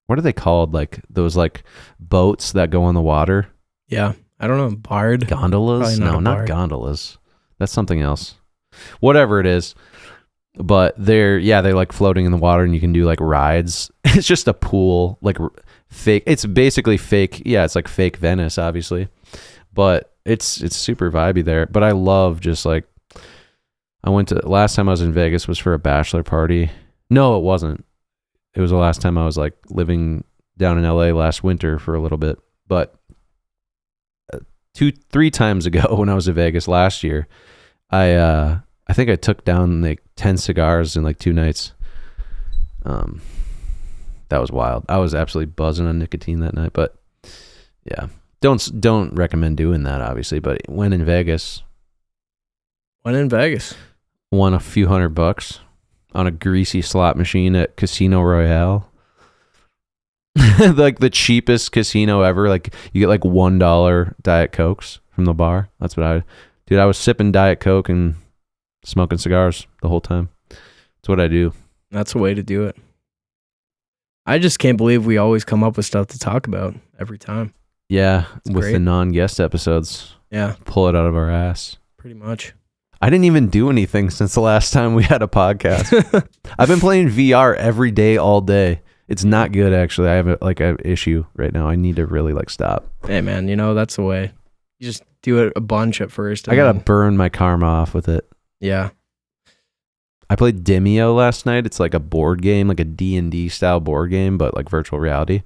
what are they called? Like those like boats that go on the water. Yeah. I don't know. Bard? Gondolas? No, not gondolas. That's something else. Whatever it is. But they're like floating in the water and you can do like rides. It's just a pool, like fake. It's basically fake. Yeah, it's like fake Venice, obviously. But it's super vibey there. But I love just like, last time I was in Vegas was for a bachelor party. No, it wasn't. It was the last time I was like living down in LA last winter for a little bit. But 2-3 times ago when I was in Vegas last year, I think I took down like 10 cigars in like 2 nights. That was wild. I was absolutely buzzing on nicotine that night, but yeah. Don't recommend doing that obviously, but when in Vegas. Won a few $100 on a greasy slot machine at Casino Royale. Like the cheapest casino ever. Like you get like $1 Diet Cokes from the bar. That's what I was sipping Diet Coke and smoking cigars the whole time. That's what I do. That's a way to do it. I just can't believe we always come up with stuff to talk about every time. Yeah, it's with great. the non-guest episodes. Yeah. Pull it out of our ass. Pretty much. I didn't even do anything since the last time we had a podcast. I've been playing VR every day, all day. It's not good, actually. I have an issue right now. I need to really like stop. Hey, man, that's the way. You just do it a bunch at first. I got to burn my karma off with it. Yeah. I played Demio last night. It's like a board game, like a D&D style board game, but like virtual reality.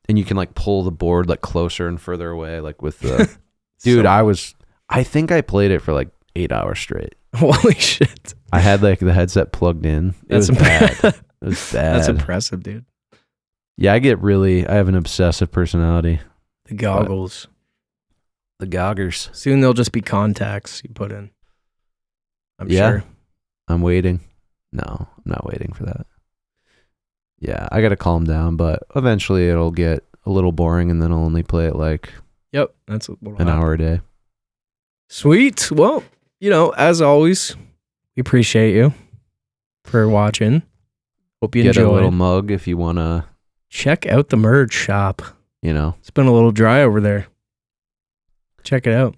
And you can like pull the board like closer and further away, like with the... Dude, I think I played it for like 8 hours straight. Holy shit. I had like the headset plugged in. It was bad. It was bad. That's impressive, dude. Yeah, I have an obsessive personality. The goggles. The goggers. Soon they'll just be contacts you put in. I'm sure. I'm waiting. No, I'm not waiting for that. Yeah, I got to calm down, but eventually it'll get a little boring and then I'll only play it like that's an hour a day. Sweet. Well, as always, we appreciate you for watching. Hope you Get enjoyed. a little mug if you want to. Check out the merch shop. It's been a little dry over there. Check it out.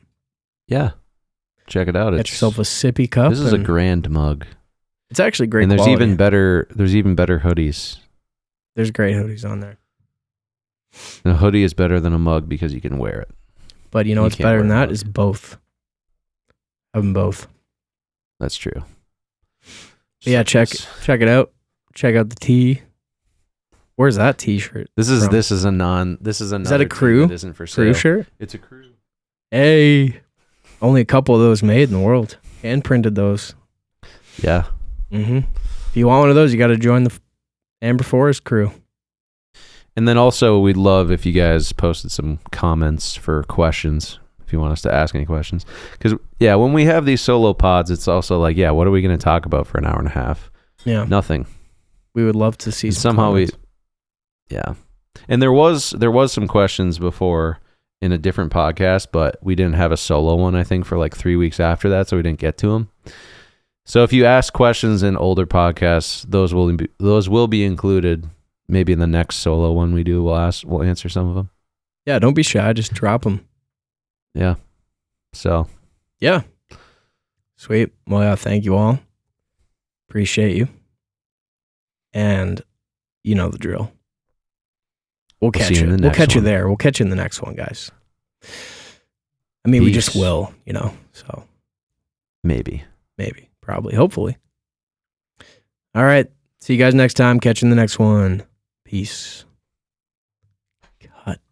Yeah. Check it out. Get yourself a sippy cup. This is a grand mug. It's actually great and there's quality. there's even better hoodies. There's great hoodies on there. And a hoodie is better than a mug because you can wear it. But what's better than that is both. Have them both. That's true. But yeah, check it out. Check out the tee. Where's that t-shirt? This is that a crew? that isn't for sale. Crew shirt? It's a crew. Hey. Only a couple of those made in the world. Hand printed those. Yeah. Mm-hmm. If you want one of those, you got to join the Amber Forest crew. And then also, we'd love if you guys posted some comments for questions, if you want us to ask any questions. Because, when we have these solo pods, it's also like, what are we going to talk about for an hour and a half? Yeah. Nothing. We would love to see and some somehow comments. And there was some questions before in a different podcast, but we didn't have a solo one, I think, for like 3 weeks after that, so we didn't get to them. So if you ask questions in older podcasts, those will be included. Maybe in the next solo one we do, we'll answer some of them. Yeah, don't be shy. Just drop them. Yeah. So. Yeah. Sweet. Well, thank you all. Appreciate you. And you know the drill. We'll catch you. We'll catch you there. We'll catch you in the next one, guys. I mean, we just will, so. Maybe. Probably. Hopefully. All right. See you guys next time. Catch you in the next one. Peace. Cut.